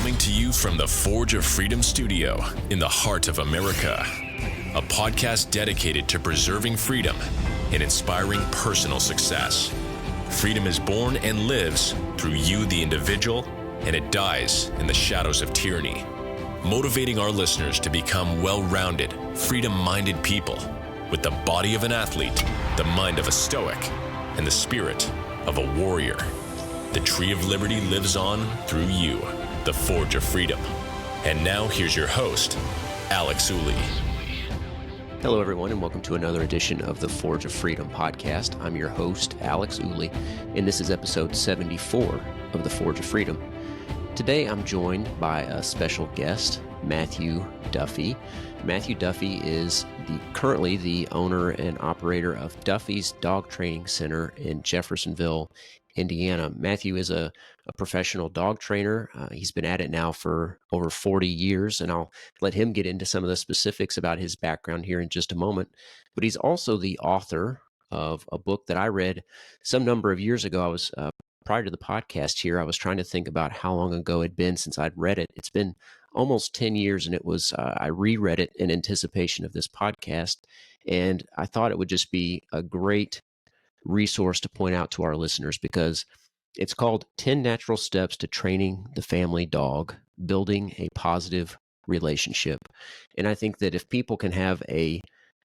Coming to you from the Forge of Freedom studio in the heart of America. A podcast dedicated to preserving freedom and inspiring personal success. Freedom is born and lives through you, the individual, and it dies in the shadows of tyranny. Motivating our listeners to become well-rounded, freedom-minded people with the body of an athlete, the mind of a stoic, and the spirit of a warrior. The tree of liberty lives on through you, the Forge of Freedom. And now here's your host, Alex Ooley. Hello, everyone, and welcome to another edition of the Forge of Freedom podcast. I'm your host, Alex Ooley, and this is episode 74 of the Forge of Freedom. Today, I'm joined by a special guest, Matthew Duffy. Matthew Duffy is currently the owner and operator of Duffy's Dog Training Center in Jeffersonville, Indiana. Matthew is a professional dog trainer. He's been at it now for over 40 years, and I'll let him get into some of the specifics about his background here in just a moment. But he's also the author of a book that I read some number of years ago. I was prior to the podcast here, I was trying to think about how long ago it had been since I'd read it. It's been almost 10 years, and it was I reread it in anticipation of this podcast, and I thought it would just be a great resource to point out to our listeners because it's called 10 Natural Steps to Training the Family Dog, Building a Positive Relationship. And I think that if people can have a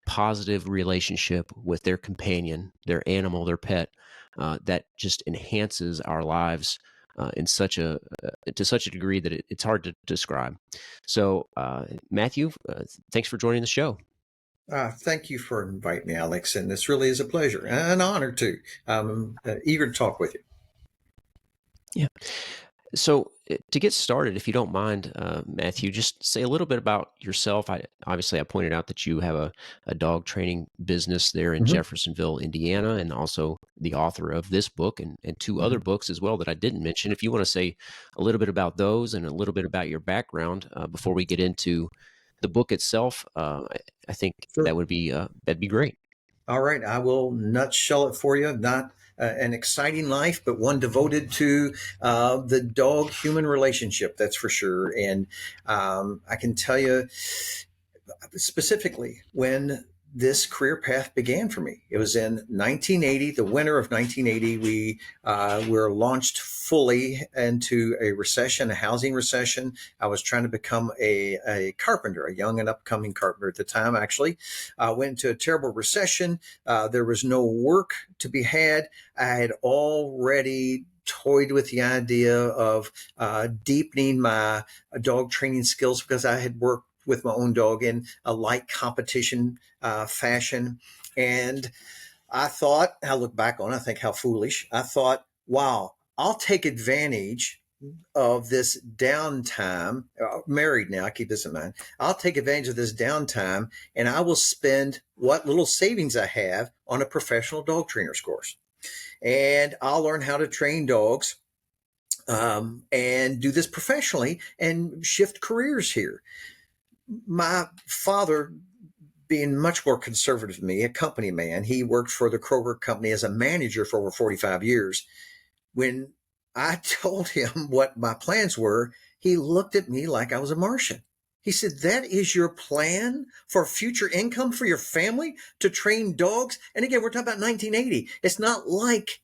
positive relationship with their companion, their animal, their pet, that just enhances our lives to such a degree that it's hard to describe. So, Matthew, thanks for joining the show. Thank you for inviting me, Alex, and this really is a pleasure and an honor too. I'm eager to talk with you. Yeah. So to get started, if you don't mind, Matthew, just say a little bit about yourself. I pointed out that you have a dog training business there in Jeffersonville, Indiana, and also the author of this book and two other books as well that I didn't mention. If you want to say a little bit about those and a little bit about your background before we get into the book itself, I think Sure. that'd be great. All right, I will nutshell it for you. Not an exciting life, but one devoted to the dog-human relationship, that's for sure. And I can tell you specifically when this career path began for me. It was in 1980, the winter of 1980. We were launched fully into a recession, a housing recession. I was trying to become a carpenter, a young and upcoming carpenter at the time, actually. Went into a terrible recession. There was no work to be had. I had already toyed with the idea of deepening my dog training skills because I had worked with my own dog in a light competition fashion. And I thought, I look back on it, I think how foolish. I thought, wow, I'll take advantage of this downtime. Married now, I keep this in mind. I'll take advantage of this downtime and I will spend what little savings I have on a professional dog trainer's course. And I'll learn how to train dogs and do this professionally and shift careers here. My father, being much more conservative than me, a company man, he worked for the Kroger company as a manager for over 45 years. When I told him what my plans were, he looked at me like I was a Martian. He said, "That is your plan for future income for your family, to train dogs?" And again, we're talking about 1980. It's not like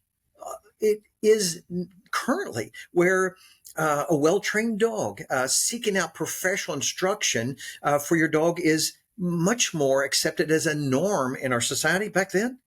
it is currently, where a well-trained dog seeking out professional instruction for your dog is much more accepted as a norm in our society. Back then,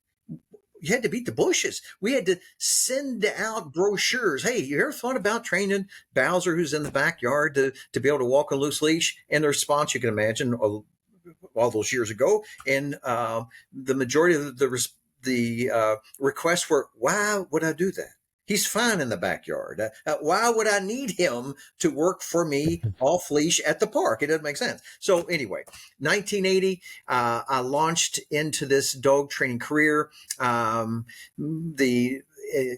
you had to beat the bushes. We had to send out brochures. Hey, you ever thought about training Bowser, who's in the backyard, to be able to walk a loose leash? And the response, you can imagine, all those years ago, and the majority of the requests were, "Why would I do that? He's fine in the backyard. Why would I need him to work for me off leash at the park? It doesn't make sense." So anyway, 1980, I launched into this dog training career. The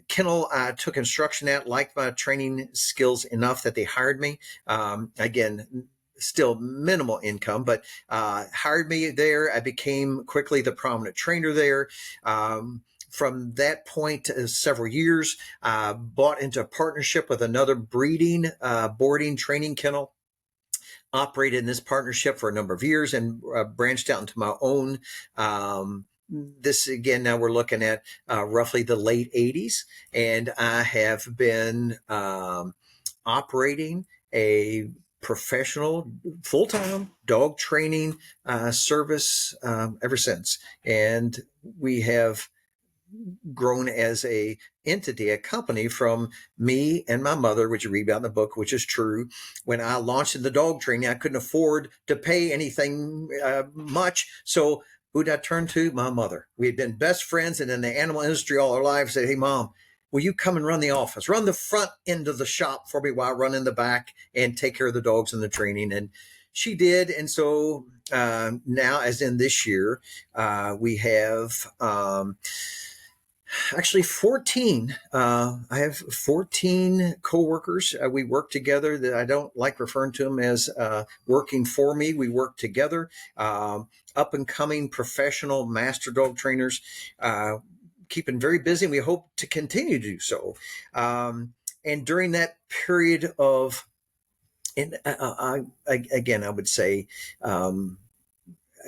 kennel I took instruction at liked my training skills enough that they hired me. Again, still minimal income, but hired me there. I became quickly the prominent trainer there. From that point, several years, I bought into a partnership with another breeding, boarding, training kennel. Operated in this partnership for a number of years and branched out into my own. This again, now we're looking at roughly the late 80s, and I have been operating a professional full-time dog training service ever since. And we have grown as a entity, a company, from me and my mother, which you read about in the book, which is true. When I launched in the dog training, I couldn't afford to pay anything much. So who did I turn to? My mother. We had been best friends and in the animal industry all our lives. Said, hey, Mom, will you come and run the office? Run the front end of the shop for me while I run in the back and take care of the dogs and the training. And she did. And so now, as in this year, we have actually 14. I have 14 coworkers. We work together. That I don't like referring to them as working for me. We work together. Up and coming professional master dog trainers, keeping very busy. And we hope to continue to do so. And during that period of, and again, I would say,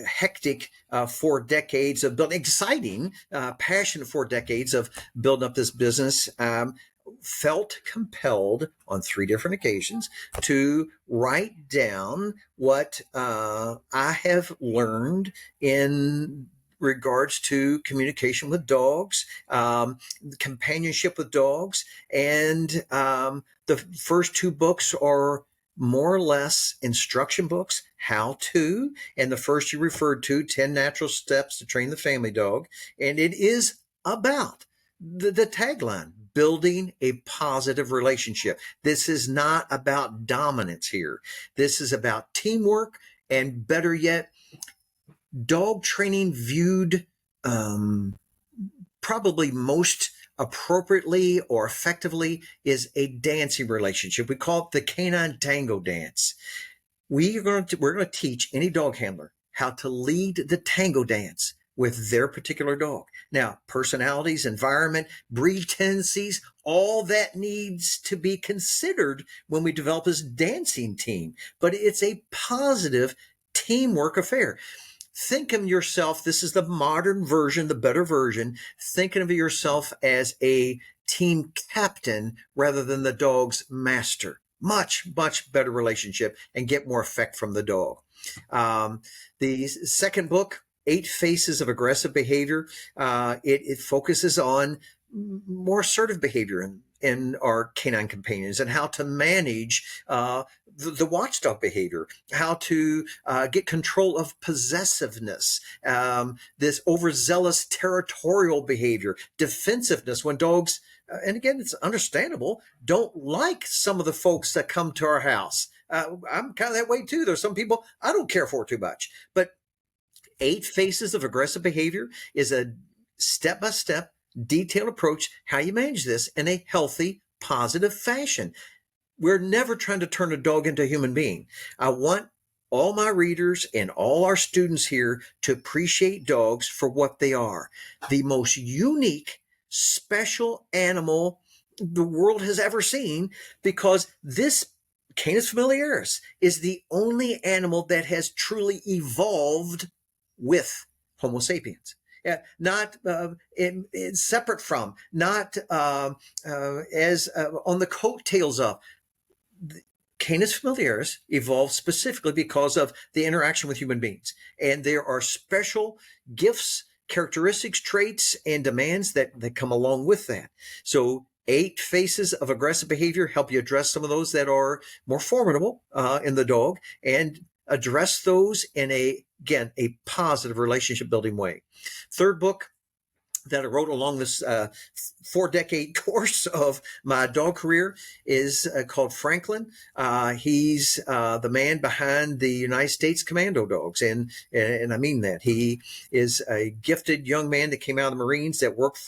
hectic 4 decades of building, exciting, passionate 4 decades of building up this business, felt compelled on 3 different occasions to write down what I have learned in regards to communication with dogs, companionship with dogs. And the first 2 books are more or less instruction books, how to, and the first you referred to, 10 Natural Steps to Train the Family Dog. And it is about the tagline, building a positive relationship. This is not about dominance here. This is about teamwork, and better yet, dog training viewed probably most appropriately or effectively is a dancing relationship. We call it the canine tango dance. We're going to teach any dog handler how to lead the tango dance with their particular dog. Now, personalities, environment, breed tendencies, all that needs to be considered when we develop this dancing team. But it's a positive teamwork affair. Think of yourself, this is the modern version, the better version, thinking of yourself as a team captain rather than the dog's master. Much, much better relationship and get more effect from the dog. The second book, 8 Faces of Aggressive Behavior, it focuses on more assertive behavior in our canine companions and how to manage the watchdog behavior, how to get control of possessiveness, this overzealous territorial behavior, defensiveness when dogs, and again, it's understandable, don't like some of the folks that come to our house. I'm kind of that way too. There's some people I don't care for too much, but 8 Faces of Aggressive Behavior is a step-by-step detailed approach how you manage this in a healthy, positive fashion. We're never trying to turn a dog into a human being. I want all my readers and all our students here to appreciate dogs for what they are. The most unique, special animal the world has ever seen, because this Canis familiaris is the only animal that has truly evolved with Homo sapiens. Not separate from, not as on the coattails of. Canis familiaris evolved specifically because of the interaction with human beings. And there are special gifts, characteristics, traits, and demands that come along with that. So 8 Faces of Aggressive Behavior help you address some of those that are more formidable in the dog, and address those in a positive relationship building way. Third book that I wrote along this 4-decade course of my dog career is called Franklin. He's the man behind the United States Commando dogs. And I mean that. He is a gifted young man that came out of the Marines that worked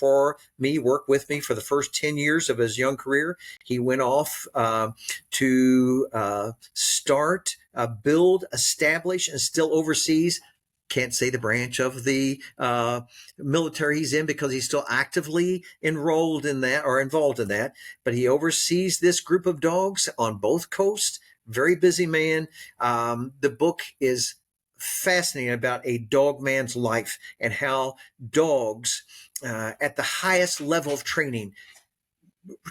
with me for the first 10 years of his young career. He went off to start, build, establish, and still oversees can't say the branch of the military he's in because he's still actively enrolled in that or involved in that. But he oversees this group of dogs on both coasts. Very busy man. The book is fascinating about a dog man's life and how dogs at the highest level of training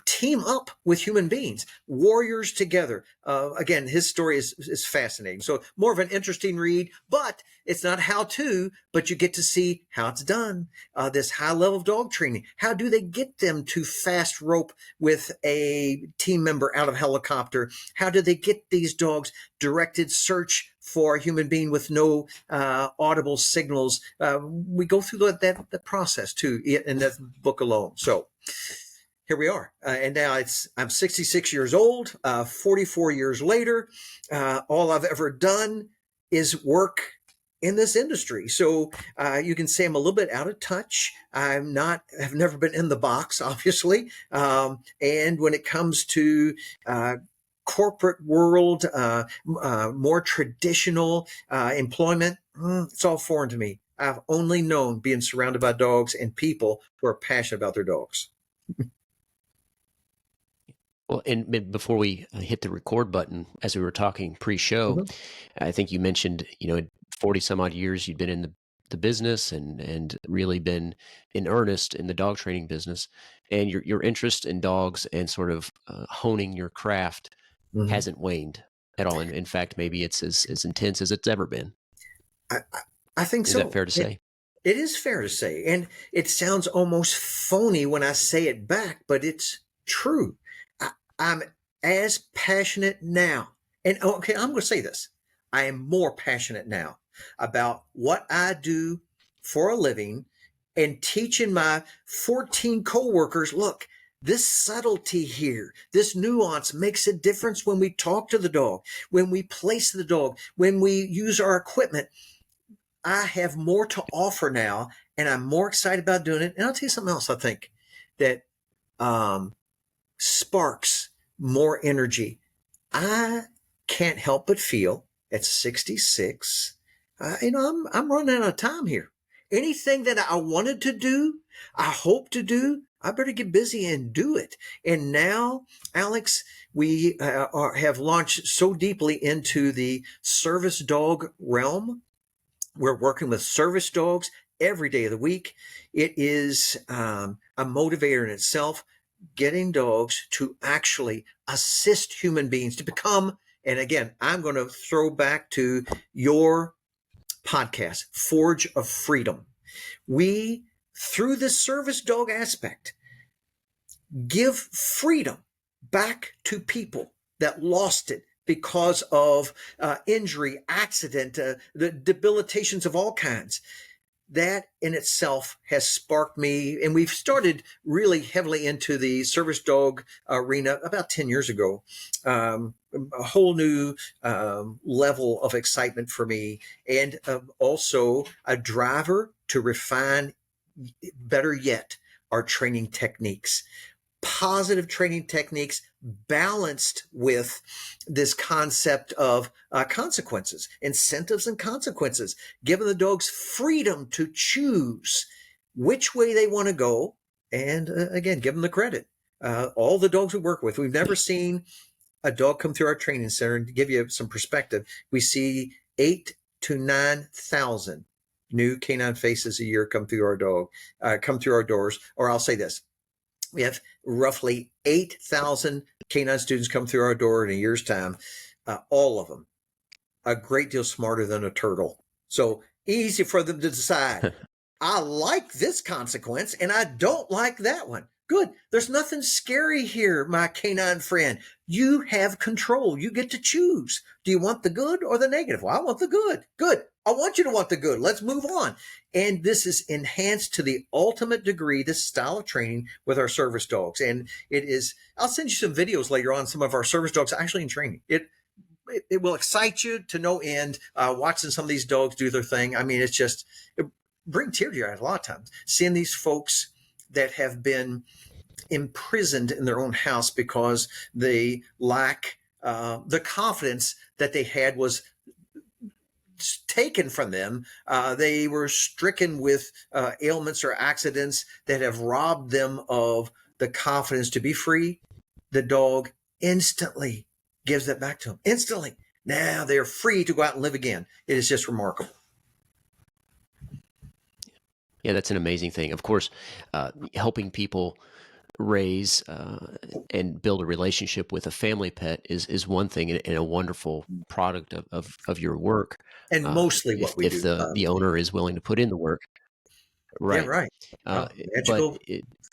team up with human beings, warriors together. Again, his story is fascinating. So more of an interesting read, but it's not how to, but you get to see how it's done. This high level of dog training. How do they get them to fast rope with a team member out of helicopter? How do they get these dogs directed search for a human being with no audible signals? We go through that process too in that book alone. So here we are. And now I'm 66 years old, 44 years later. All I've ever done is work in this industry. So you can say I'm a little bit out of touch. Have never been in the box, obviously. And when it comes to corporate world, more traditional employment, it's all foreign to me. I've only known being surrounded by dogs and people who are passionate about their dogs. Well, and before we hit the record button, as we were talking pre-show, I think you mentioned, 40 some odd years you'd been in the business and really been in earnest in the dog training business, and your interest in dogs and sort of honing your craft hasn't waned at all. In fact, maybe it's as intense as it's ever been. I think so. Is that fair to say? It is fair to say. And it sounds almost phony when I say it back, but it's true. I'm as passionate now. And okay, I'm going to say this. I am more passionate now about what I do for a living and teaching my 14 coworkers, look, this subtlety here, this nuance makes a difference when we talk to the dog, when we place the dog, when we use our equipment. I have more to offer now, and I'm more excited about doing it. And I'll tell you something else I think that sparks more energy. I can't help but feel at 66, I'm running out of time here. Anything that I wanted to do, I hope to do, I better get busy and do it. And now, Alex, we have launched so deeply into the service dog realm. We're working with service dogs every day of the week. It is a motivator in itself, getting dogs to actually assist human beings to become, and again, I'm going to throw back to your podcast, Forge of Freedom. We, through this service dog aspect, give freedom back to people that lost it because of injury, accident, the debilitations of all kinds. That in itself has sparked me, and we've started really heavily into the service dog arena about 10 years ago. A whole new level of excitement for me, and also a driver to refine, better yet, our training techniques. Positive training techniques balanced with this concept of consequences, incentives and consequences, giving the dogs freedom to choose which way they want to go. And again, give them the credit. All the dogs we work with, we've never seen a dog come through our training center. And to give you some perspective, we see 8,000 to 9,000 new canine faces a year come through our doors. Or I'll say this. We have roughly 8,000 canine students come through our door in a year's time. All of them a great deal smarter than a turtle. So easy for them to decide. I like this consequence and I don't like that one. Good. There's nothing scary here, my canine friend. You have control. You get to choose. Do you want the good or the negative? Well, I want the good. Good. I want you to want the good. Let's move on. And this is enhanced to the ultimate degree, this style of training with our service dogs. And it is, I'll send you some videos later on, some of our service dogs actually in training. It will excite you to no end, watching some of these dogs do their thing. I mean, it's just, it brings tears to your eyes a lot of times. Seeing these folks that have been imprisoned in their own house because they lack the confidence that they had was taken from them. They were stricken with ailments or accidents that have robbed them of the confidence to be free. The dog instantly gives that back to them. Instantly. Now they're free to go out and live again. It is just remarkable. Yeah, that's an amazing thing. Of course, helping people raise and build a relationship with a family pet is one thing, and a wonderful product of your work. And mostly what we if do. the owner is willing to put in the work, Yeah, right? right. Uh, but Magical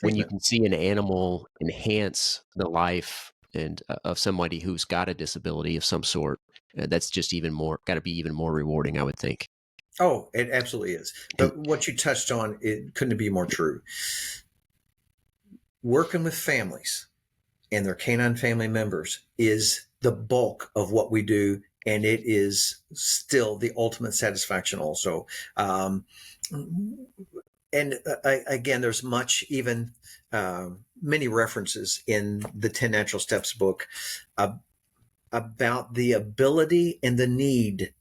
when you statement. can see an animal enhance the life and of somebody who's got a disability of some sort, that's just got to be even more rewarding, I would think. Oh, it absolutely is. And But what you touched on, it couldn't be more true. Working with families and their canine family members is the bulk of what we do, and it is still the ultimate satisfaction also. And again, there's much, even many references in the 10 Natural Steps book about the ability and the need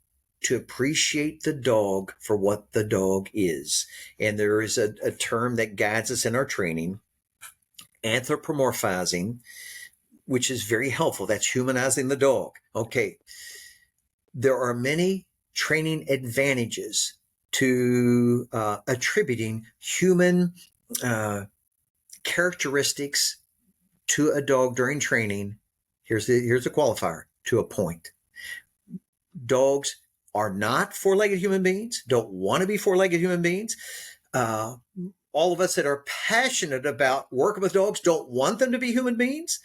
to appreciate the dog for what the dog is. And there is a term that guides us in our training, anthropomorphizing, which is very helpful. That's humanizing the dog. Okay. There are many training advantages to attributing human characteristics to a dog during training. Here's the qualifier: to a point. Dogs are not four-legged human beings, don't want to be four-legged human beings. All of us that are passionate about working with dogs don't want them to be human beings.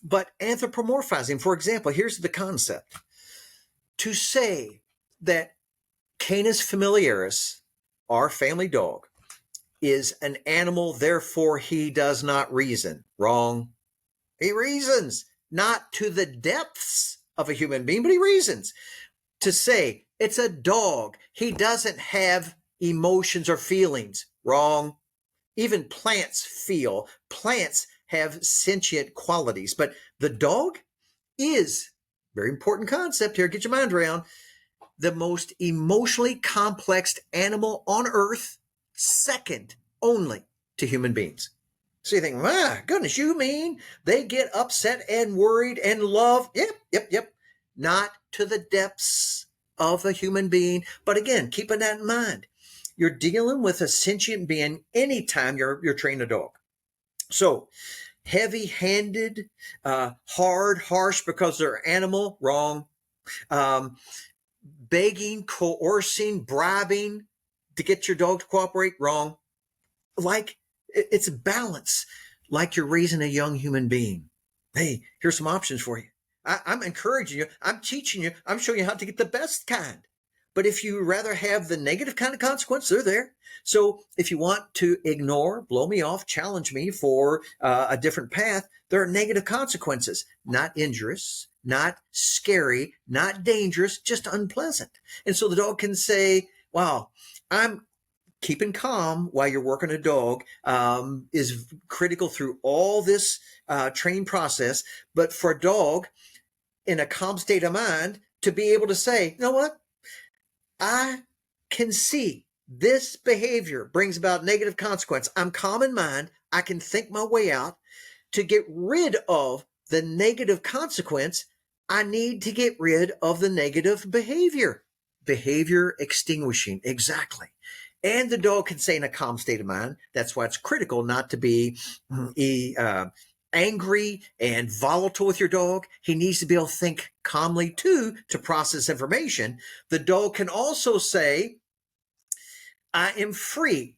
But anthropomorphizing, for example, here's the concept. To say that Canis familiaris, our family dog, is an animal, therefore he does not reason. Wrong. He reasons, not to the depths of a human being, but he reasons. To say it's a dog, he doesn't have emotions or feelings. Wrong. Even plants feel. Plants have sentient qualities, but the dog is, very important concept here, get your mind around, the most emotionally complex animal on earth, second only to human beings. So you think, my goodness, you mean they get upset and worried and love? Yep. Not to the depths of a human being. But again, keeping that in mind, you're dealing with a sentient being anytime you're training a dog. So heavy-handed, hard, harsh because they're animal, wrong. Begging, coercing, bribing to get your dog to cooperate, wrong. Like, it's balance, like you're raising a young human being. Hey, here's some options for you. I'm encouraging you. I'm teaching you. I'm showing you how to get the best kind. But if you rather have the negative kind of consequence, they're there. So if you want to ignore, blow me off, challenge me for a different path, there are negative consequences, not injurious, not scary, not dangerous, just unpleasant. And so the dog can say, wow, I'm keeping calm while you're working a dog is critical through all this training process. But for a dog in a calm state of mind to be able to say, you know what? I can see this behavior brings about negative consequence. I'm calm in mind. I can think my way out. To get rid of the negative consequence, I need to get rid of the negative behavior. Behavior extinguishing. Exactly. And the dog can say in a calm state of mind. That's why it's critical not to be angry and volatile with your dog. He needs to be able to think calmly too to process information. The dog can also say, I am free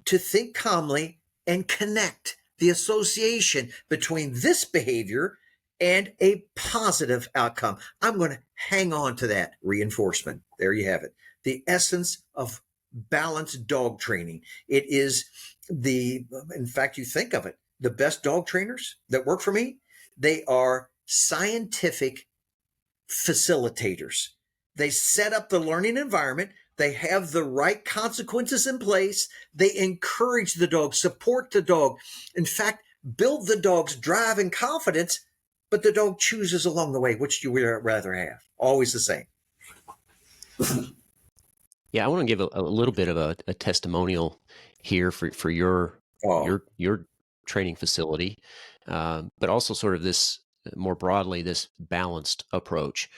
to think calmly and connect the association between this behavior and a positive outcome. I'm going to hang on to that reinforcement. There you have it. The essence of balanced dog training. It is in fact, you think of it, the best dog trainers that work for me, they are scientific facilitators. They set up the learning environment. They have the right consequences in place. They encourage the dog, support the dog. In fact, build the dog's drive and confidence, but the dog chooses along the way which you would rather have. Always the same. Yeah, I want to give a little bit of a testimonial here for Oh, your training facility, but also sort of this more broadly this balanced approach.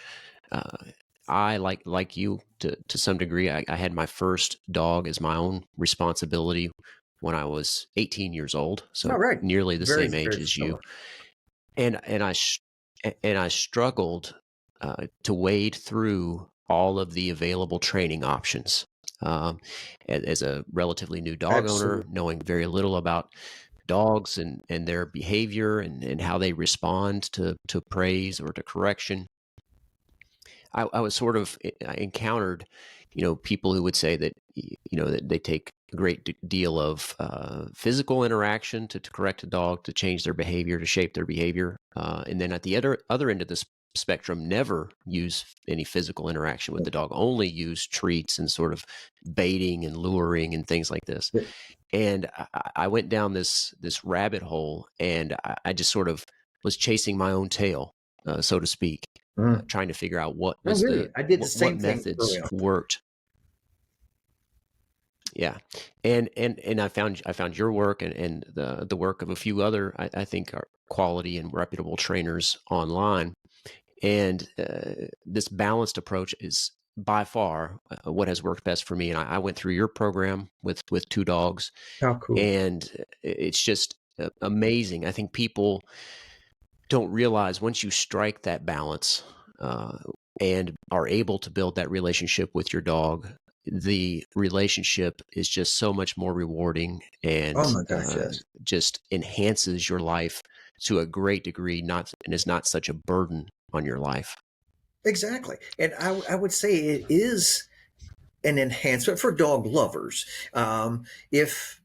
Uh, I like you to some degree. I had my first dog as my own responsibility when I was 18 years old, so all right. nearly the Very, same age very as you. similar. And I struggled to wade through all of the available training options. Um, as a relatively new dog owner, Absolutely. knowing very little about dogs and their behavior and how they respond to praise or to correction, I was sort of I encountered, people who would say that that they take a great deal of physical interaction to correct a dog, to change their behavior, to shape their behavior, and then at the other end of the spectrum, never use any physical interaction with the dog, only use treats and sort of baiting and luring and things like this. Yeah. And I went down this rabbit hole, and I just sort of was chasing my own tail, so to speak, Mm. trying to figure out what I was hear you. the I did the what same thing methods early on. worked. Yeah, and I found your work and the work of a few other I think are quality and reputable trainers online, and this balanced approach is by far what has worked best for me. And I went through your program with two dogs, How cool. and it's just amazing. I think people don't realize once you strike that balance uh, and are able to build that relationship with your dog, the relationship is just so much more rewarding Oh and my gosh, yes. just enhances your life to a great degree, not and is not such a burden on your life. Exactly. And I would say it is an enhancement for dog lovers. If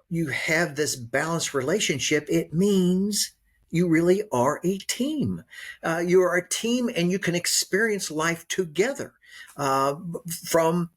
you have this balanced relationship, it means you really are a team. You are a team and you can experience life together uh, from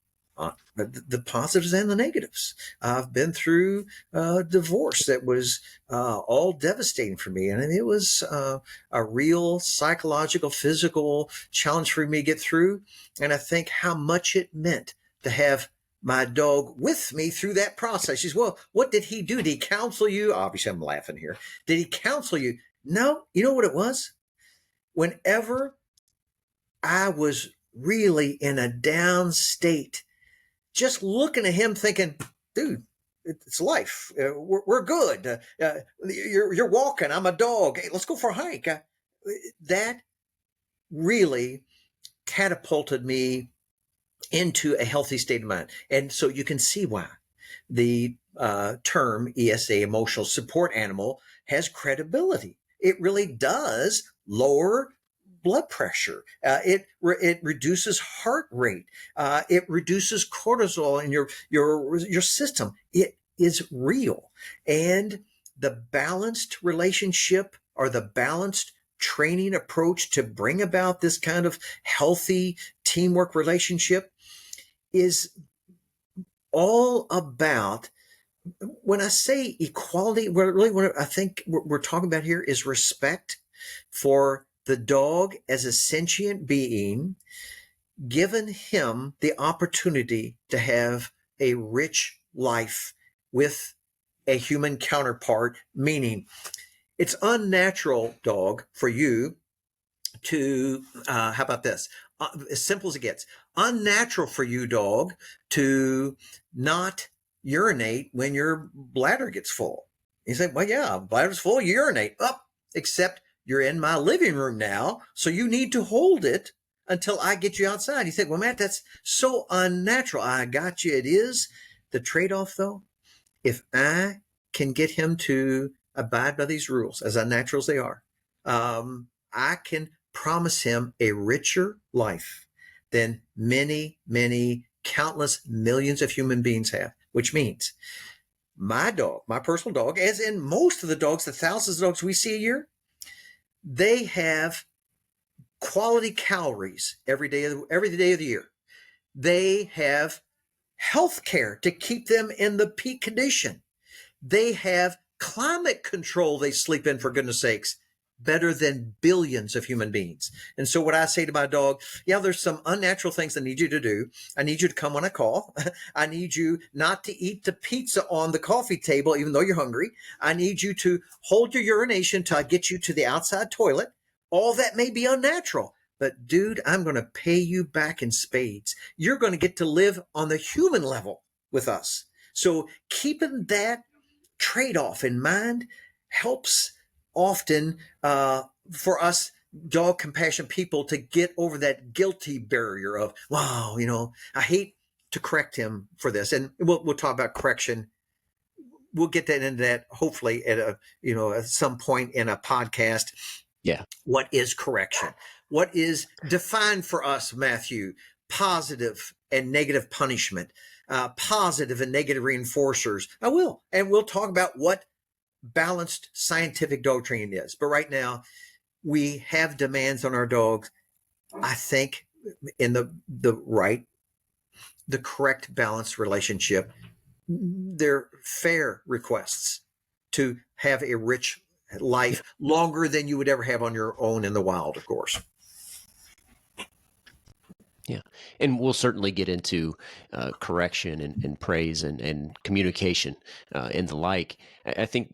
the positives and the negatives. I've been through a divorce that was all devastating for me. And it was a real psychological, physical challenge for me to get through. And I think how much it meant to have my dog with me through that process. She says, well, what did he do? Did he counsel you? Obviously, I'm laughing here. Did he counsel you? No. You know what it was? Whenever I was really in a down state, just looking at him thinking, dude, it's life. We're good. You're walking. I'm a dog. Hey, let's go for a hike. That really catapulted me into a healthy state of mind. And so you can see why the term ESA, emotional support animal, has credibility. It really does lower blood pressure. It reduces heart rate. It reduces cortisol in your system. It is real, and the balanced relationship or the balanced training approach to bring about this kind of healthy teamwork relationship is all about, when I say equality, really what I think we're talking about here is respect for the dog as a sentient being, given him the opportunity to have a rich life with a human counterpart, meaning it's unnatural, dog, for you to, how about this? As simple as it gets, unnatural for you, dog, to not urinate when your bladder gets full. You say, well, yeah, bladder's full, you urinate. Up, except you're in my living room now, so you need to hold it until I get you outside. You say, well, Matt, that's so unnatural. I got you. It is. The trade off, though, if I can get him to abide by these rules, as unnatural as they are, I can promise him a richer life than many, many, countless millions of human beings have, which means my dog, my personal dog, as in most of the dogs, the thousands of dogs we see a year, they have quality calories every day of the year. They have health care to keep them in the peak condition. They have climate control they sleep in, for goodness sakes. better than billions of human beings. And so what I say to my dog, yeah, there's some unnatural things I need you to do. I need you to come when I call. I need you not to eat the pizza on the coffee table, even though you're hungry. I need you to hold your urination till I get you to the outside toilet. All that may be unnatural, but dude, I'm going to pay you back in spades. You're going to get to live on the human level with us. So keeping that trade-off in mind helps often for us dog compassion people to get over that guilty barrier of, wow, I hate to correct him for this. And we'll talk about correction. We'll get that into that hopefully at some point in a podcast. Yeah. What is correction? What is defined for us, Matthew? Positive and negative punishment, positive and negative reinforcers. I will. And we'll talk about what balanced scientific dog training is. But right now, we have demands on our dogs, I think, in the correct balanced relationship. They're fair requests to have a rich life, longer than you would ever have on your own in the wild, of course. Yeah. And we'll certainly get into correction and praise and communication and the like. I think,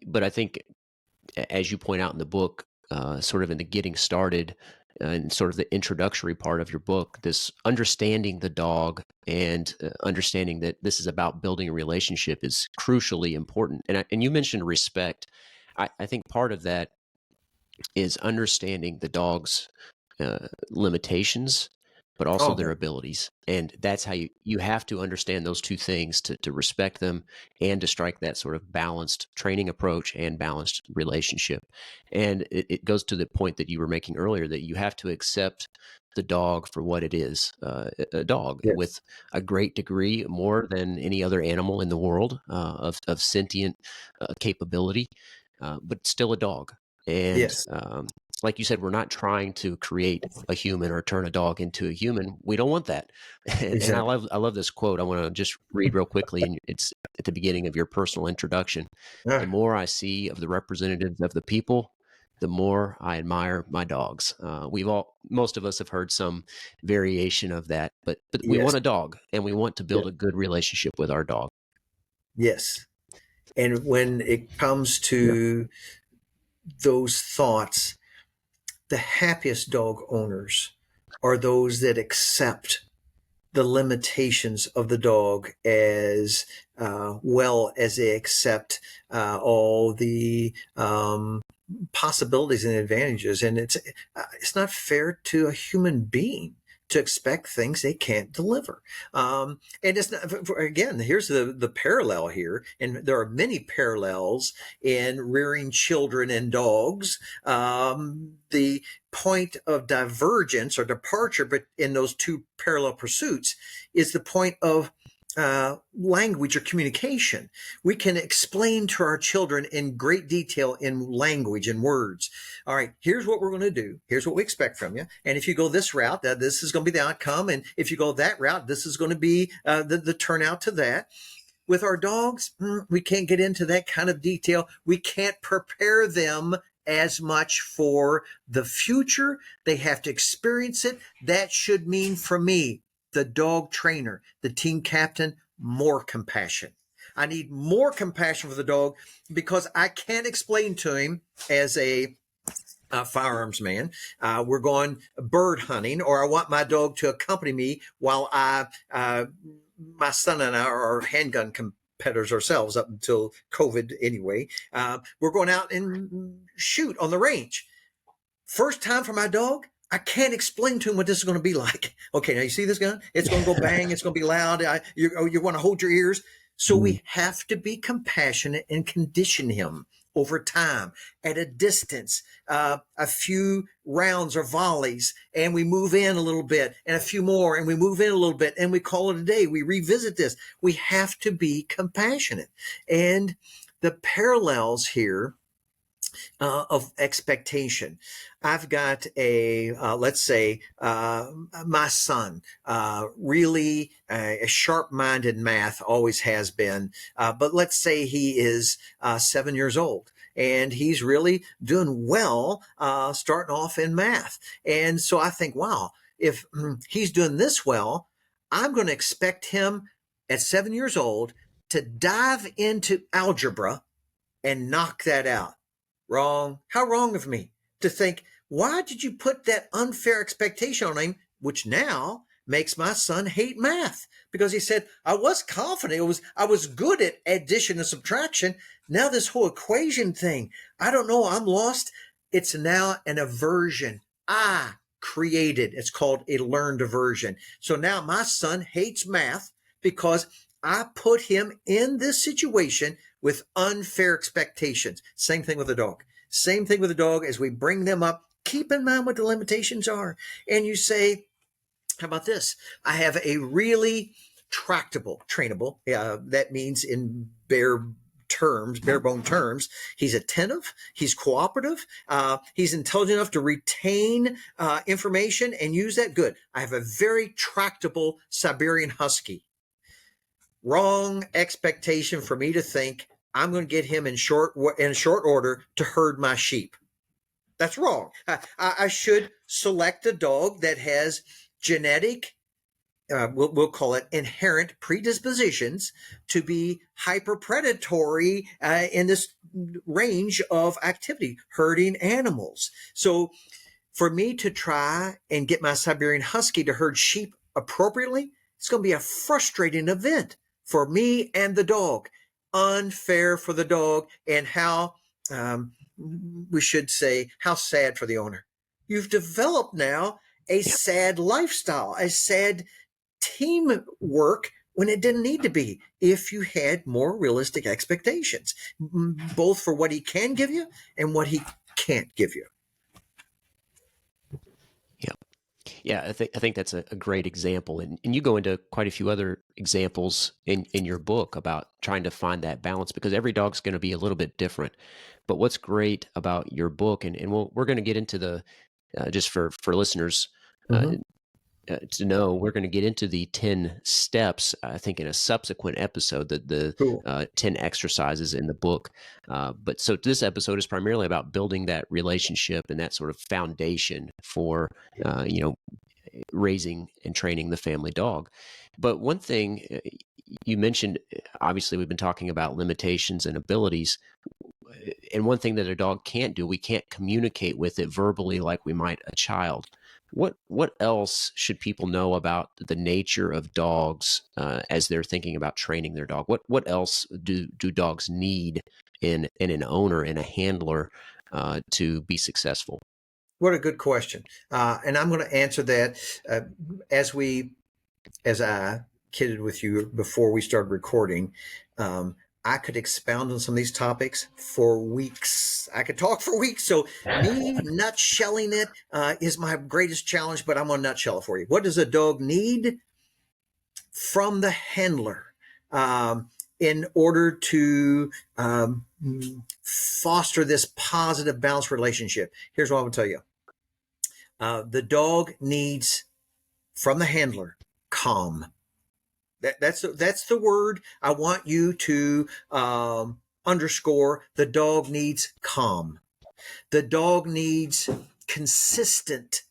as you point out in the book, sort of in the getting started and sort of the introductory part of your book, this understanding the dog and understanding that this is about building a relationship is crucially important. And you mentioned respect. I think part of that is understanding the dog's limitations, but also their abilities. And that's how you have to understand those two things to respect them and to strike that sort of balanced training approach and balanced relationship. And it goes to the point that you were making earlier, that you have to accept the dog for what it is, a dog. Yes. With a great degree, more than any other animal in the world, of sentient capability, but still a dog. And yes. Like you said, we're not trying to create a human or turn a dog into a human. We don't want that. And I love this quote. I want to just read real quickly, and it's at the beginning of your personal introduction. The more I see of the representatives of the people, the more I admire my dogs. Most of us have heard some variation of that, but we want a dog, and we want to build a good relationship with our dog. Yes. And when it comes to those thoughts, the happiest dog owners are those that accept the limitations of the dog as well as they accept all the possibilities and advantages. And it's not fair to a human being to expect things they can't deliver. And it's not, again, here's the parallel here. And there are many parallels in rearing children and dogs. The point of divergence or departure, but in those two parallel pursuits, is the point of language or communication. We can explain to our children in great detail in language and words. All right, here's what we're going to do. Here's what we expect from you. And if you go this route, this is going to be the outcome. And if you go that route, this is going to be the turnout to that. With our dogs, we can't get into that kind of detail. We can't prepare them as much for the future. They have to experience it. That should mean, for me, the dog trainer, the team captain, more compassion. I need more compassion for the dog because I can't explain to him as a firearms man, we're going bird hunting, or I want my dog to accompany me while my son and I are handgun competitors ourselves up until COVID anyway. We're going out and shoot on the range. First time for my dog, I can't explain to him what this is going to be like. Okay, now you see this gun? It's going to go bang. It's going to be loud. You want to hold your ears. So we have to be compassionate and condition him over time at a distance, a few rounds or volleys, and we move in a little bit and a few more, and we move in a little bit and we call it a day. We revisit this. We have to be compassionate. And the parallels here of expectation. I've got let's say, my son, really a sharp-minded math, always has been. But let's say he is 7 years old and he's really doing well, starting off in math. And so I think, wow, if he's doing this well, I'm going to expect him at 7 years old to dive into algebra and knock that out. Wrong. How wrong of me to think, why did you put that unfair expectation on him, which now makes my son hate math? Because he said, I was confident. I was good at addition and subtraction. Now this whole equation thing, I don't know. I'm lost. It's now an aversion I created. It's called a learned aversion. So now my son hates math because I put him in this situation with unfair expectations. Same thing with a dog. Same thing with a dog. As we bring them up, keep in mind what the limitations are. And you say, how about this? I have a really tractable, trainable. That means in bare bone terms, he's attentive, he's cooperative, he's intelligent enough to retain information and use that. Good. I have a very tractable Siberian Husky. Wrong expectation for me to think I'm going to get him in short order to herd my sheep. That's wrong. I should select a dog that has genetic, we'll call it inherent predispositions to be hyperpredatory in this range of activity, herding animals. So for me to try and get my Siberian Husky to herd sheep appropriately, it's going to be a frustrating event for me and the dog. Unfair for the dog, and how, we should say, how sad for the owner. You've developed now a sad lifestyle, a sad teamwork when it didn't need to be, if you had more realistic expectations, both for what he can give you and what he can't give you. Yeah, I think that's a great example. And you go into quite a few other examples in your book about trying to find that balance, because every dog's going to be a little bit different. But what's great about your book, and we're going to get into the, just for listeners to know, we're going to get into the 10 steps, I think, in a subsequent episode, Cool. 10 exercises in the book. But so this episode is primarily about building that relationship and that sort of foundation for, raising and training the family dog. But one thing you mentioned, obviously we've been talking about limitations and abilities. And one thing that a dog can't do, we can't communicate with it verbally like we might a child. What else should people know about the nature of dogs as they're thinking about training their dog? What else do dogs need in an owner and a handler to be successful? What a good question. And I'm going to answer that as I kidded with you before we started recording. I could expound on some of these topics for weeks. I could talk for weeks. So me nutshelling it is my greatest challenge, but I'm going to nutshell it for you. What does a dog need from the handler in order to foster this positive, balanced relationship? Here's what I will tell you. The dog needs from the handler calm. That's the word I want you to underscore. The dog needs calm. The dog needs consistent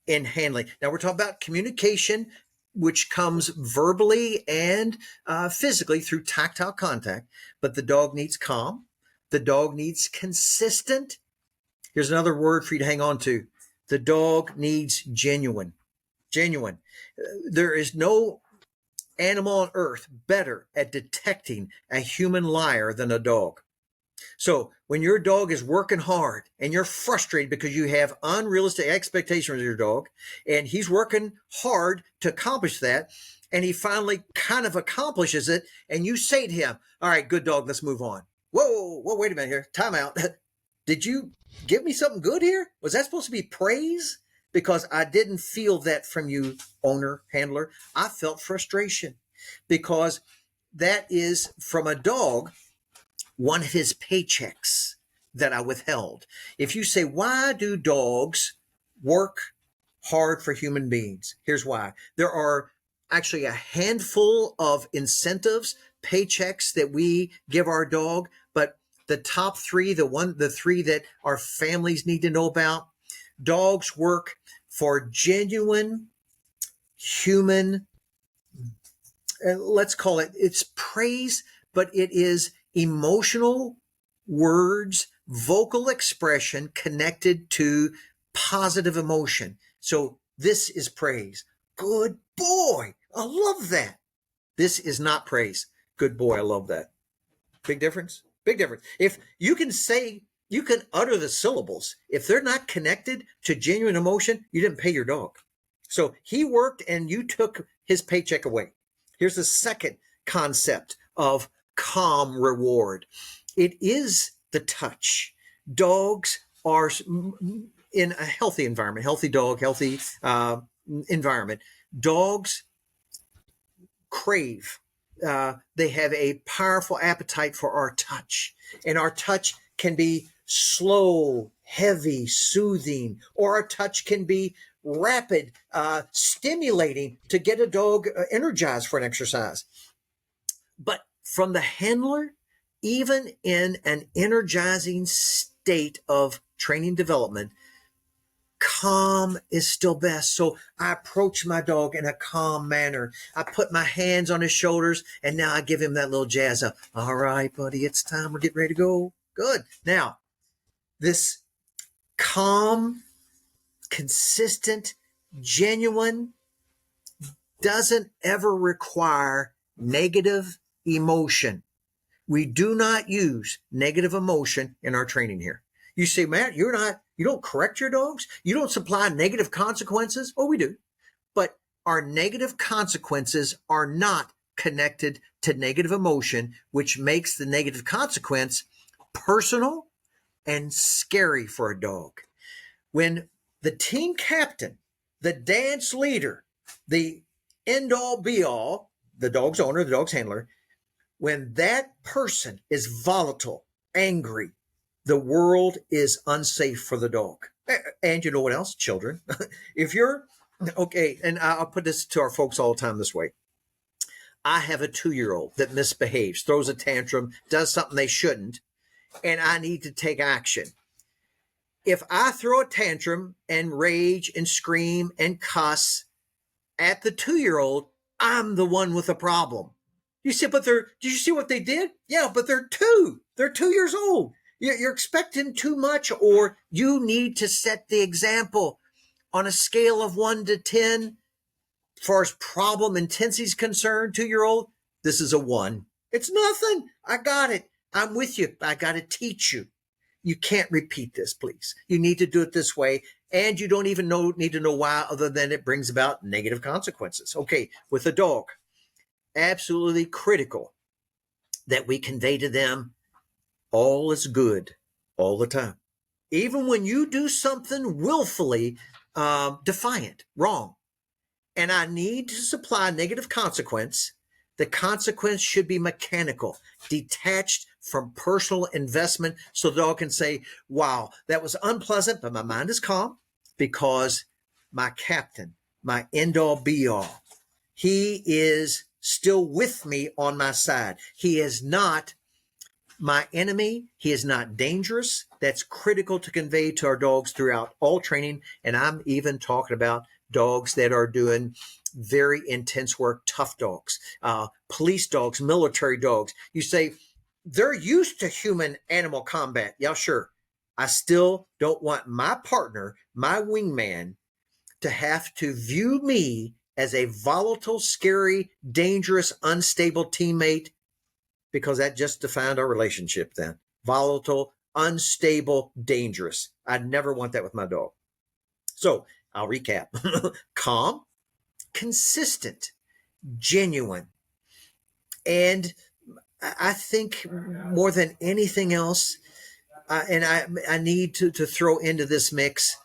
in handling. Now we're talking about communication, which comes verbally and physically through tactile contact. But the dog needs calm. The dog needs consistent. Here's another word for you to hang on to. The dog needs genuine. Genuine. There is no animal on earth better at detecting a human liar than a dog. So when your dog is working hard and you're frustrated because you have unrealistic expectations of your dog, and he's working hard to accomplish that, and he finally kind of accomplishes it, and you say to him, all right, good dog, let's move on. Whoa, wait a minute here. Time out. Did you give me something good here? Was that supposed to be praise? Because I didn't feel that from you, owner, handler. I felt frustration, because that is, from a dog, one of his paychecks that I withheld. If you say, why do dogs work hard for human beings? Here's why. There are actually a handful of incentives, paychecks that we give our dog, but the top three, the three that our families need to know about. Dogs work for genuine human, let's call it's praise, but it is emotional words, vocal expression connected to positive emotion. So this is praise. Good boy. I love that. This is not praise. Good boy. I love that. Big difference. Big difference. If you can utter the syllables. If they're not connected to genuine emotion, you didn't pay your dog. So he worked and you took his paycheck away. Here's the second concept of calm reward. It is the touch. Dogs are in a healthy environment, healthy dog, healthy environment. Dogs crave. They have a powerful appetite for our touch. And our touch can be slow, heavy, soothing, or our touch can be rapid, stimulating to get a dog energized for an exercise. But from the handler, even in an energizing state of training development, calm is still best. So I approach my dog in a calm manner. I put my hands on his shoulders and now I give him that little jazz up. All right, buddy, it's time. We're getting ready to go. Good. Now, this calm, consistent, genuine doesn't ever require negative emotion. We do not use negative emotion in our training here. You say, Matt, you don't correct your dogs? You don't supply negative consequences? Oh, we do. But our negative consequences are not connected to negative emotion, which makes the negative consequence personal and scary for a dog. When the team captain, the dance leader, the end all be all, the dog's owner, the dog's handler, when that person is volatile, angry, the world is unsafe for the dog. And you know what else? Children. If you're, okay, and I'll put this to our folks all the time this way. I have a 2-year-old that misbehaves, throws a tantrum, does something they shouldn't, and I need to take action. If I throw a tantrum and rage and scream and cuss at the 2-year-old, I'm the one with a problem. You see, did you see what they did? Yeah, but they're 2. They're 2 years old. You're expecting too much, or you need to set the example. On a scale of 1 to 10, as far as problem intensity is concerned, 2-year-old, this is a 1. It's nothing. I got it. I'm with you. I got to teach you. You can't repeat this, please. You need to do it this way. And you don't even need to know why, other than it brings about negative consequences. Okay, with a dog, absolutely critical that we convey to them all is good all the time. Even when you do something willfully defiant, wrong, and I need to supply negative consequence, the consequence should be mechanical, detached from personal investment, so the dog can say, wow, that was unpleasant, but my mind is calm because my captain, my end all be all, he is still with me on my side. He is not my enemy. He is not dangerous. That's critical to convey to our dogs throughout all training. And I'm even talking about dogs that are doing very intense work, tough dogs, police dogs, military dogs. You say, they're used to human animal combat. Yeah, sure. I still don't want my partner, my wingman, to have to view me as a volatile, scary, dangerous, unstable teammate, because that just defined our relationship then. Volatile, unstable, dangerous. I'd never want that with my dog. So I'll recap. Calm, consistent, genuine. And I think more than anything else, and I need to throw into this mix,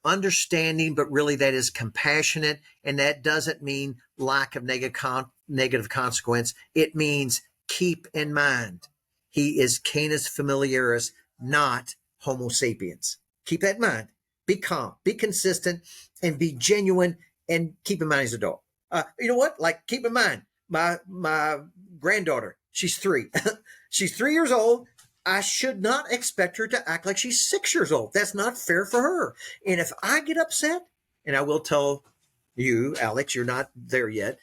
understanding, but really that is compassionate. And that doesn't mean lack of negative consequence. It means keep in mind, he is Canis familiaris, not Homo sapiens. Keep that in mind. Be calm, be consistent, and be genuine, and keep in mind he's a dog. You know what? Like, keep in mind, my granddaughter, she's 3. She's 3 years old. I should not expect her to act like she's 6 years old. That's not fair for her. And if I get upset, and I will tell you, Alex, you're not there yet,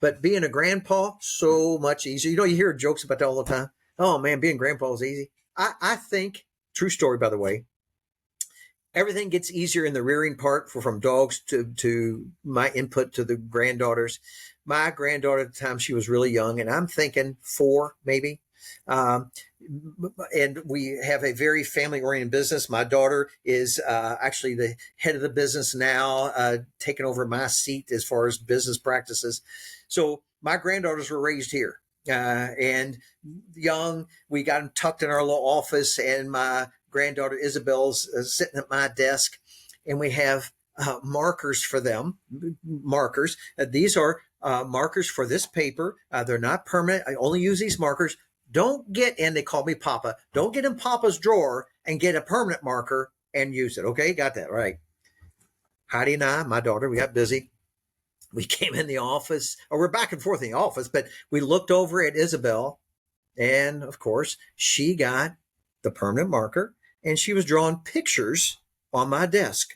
but being a grandpa, so much easier. You hear jokes about that all the time. Oh man, being grandpa is easy. I think, true story, by the way, everything gets easier in the rearing part from dogs to my input to the granddaughters. My granddaughter at the time, she was really young, and I'm thinking 4 maybe. And we have a very family-oriented business. My daughter is actually the head of the business now, taking over my seat as far as business practices. So my granddaughters were raised here. And young, we got them tucked in our little office, and my granddaughter Isabel's sitting at my desk, and we have markers for them. Markers. These are markers for this paper. They're not permanent. I only use these markers. Don't get in, they call me Papa, don't get in Papa's drawer and get a permanent marker and use it. Okay, got that right. Heidi and I, my daughter, we got busy. We came in the office, or we're back and forth in the office, but we looked over at Isabel, and of course, she got the permanent marker, and she was drawing pictures on my desk.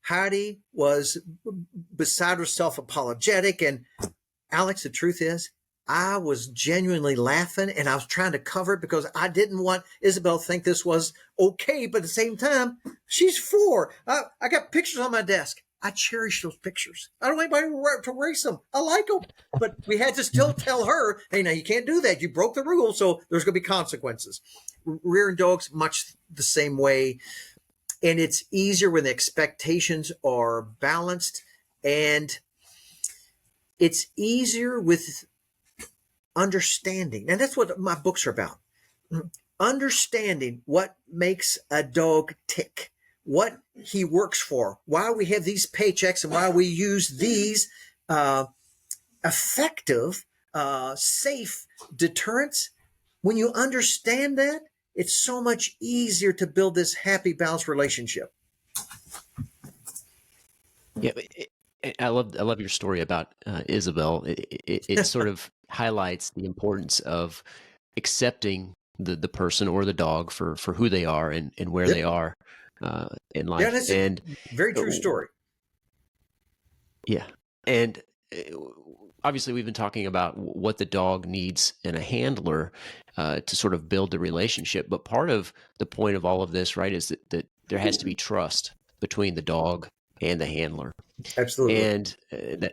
Heidi was beside herself, apologetic, and Alex, the truth is, I was genuinely laughing, and I was trying to cover it because I didn't want Isabel to think this was okay, but at the same time, she's 4. I got pictures on my desk. I cherish those pictures. I don't want anybody to erase them. I like them. But we had to still tell her, hey, now you can't do that. You broke the rule, so there's going to be consequences. Rearing dogs, much the same way. And it's easier when the expectations are balanced. And it's easier with understanding. And that's what my books are about. Understanding what makes a dog tick, what he works for, why we have these paychecks, and why we use these effective, safe deterrents. When you understand that, it's so much easier to build this happy, balanced relationship. Yeah, I love your story about Isabel. It sort of highlights the importance of accepting the person or the dog for who they are and where they are in life. Yeah, that's a very true story. Yeah. And obviously we've been talking about what the dog needs in a handler to sort of build the relationship. But part of the point of all of this, right, is that there has to be trust between the dog and the handler. Absolutely. And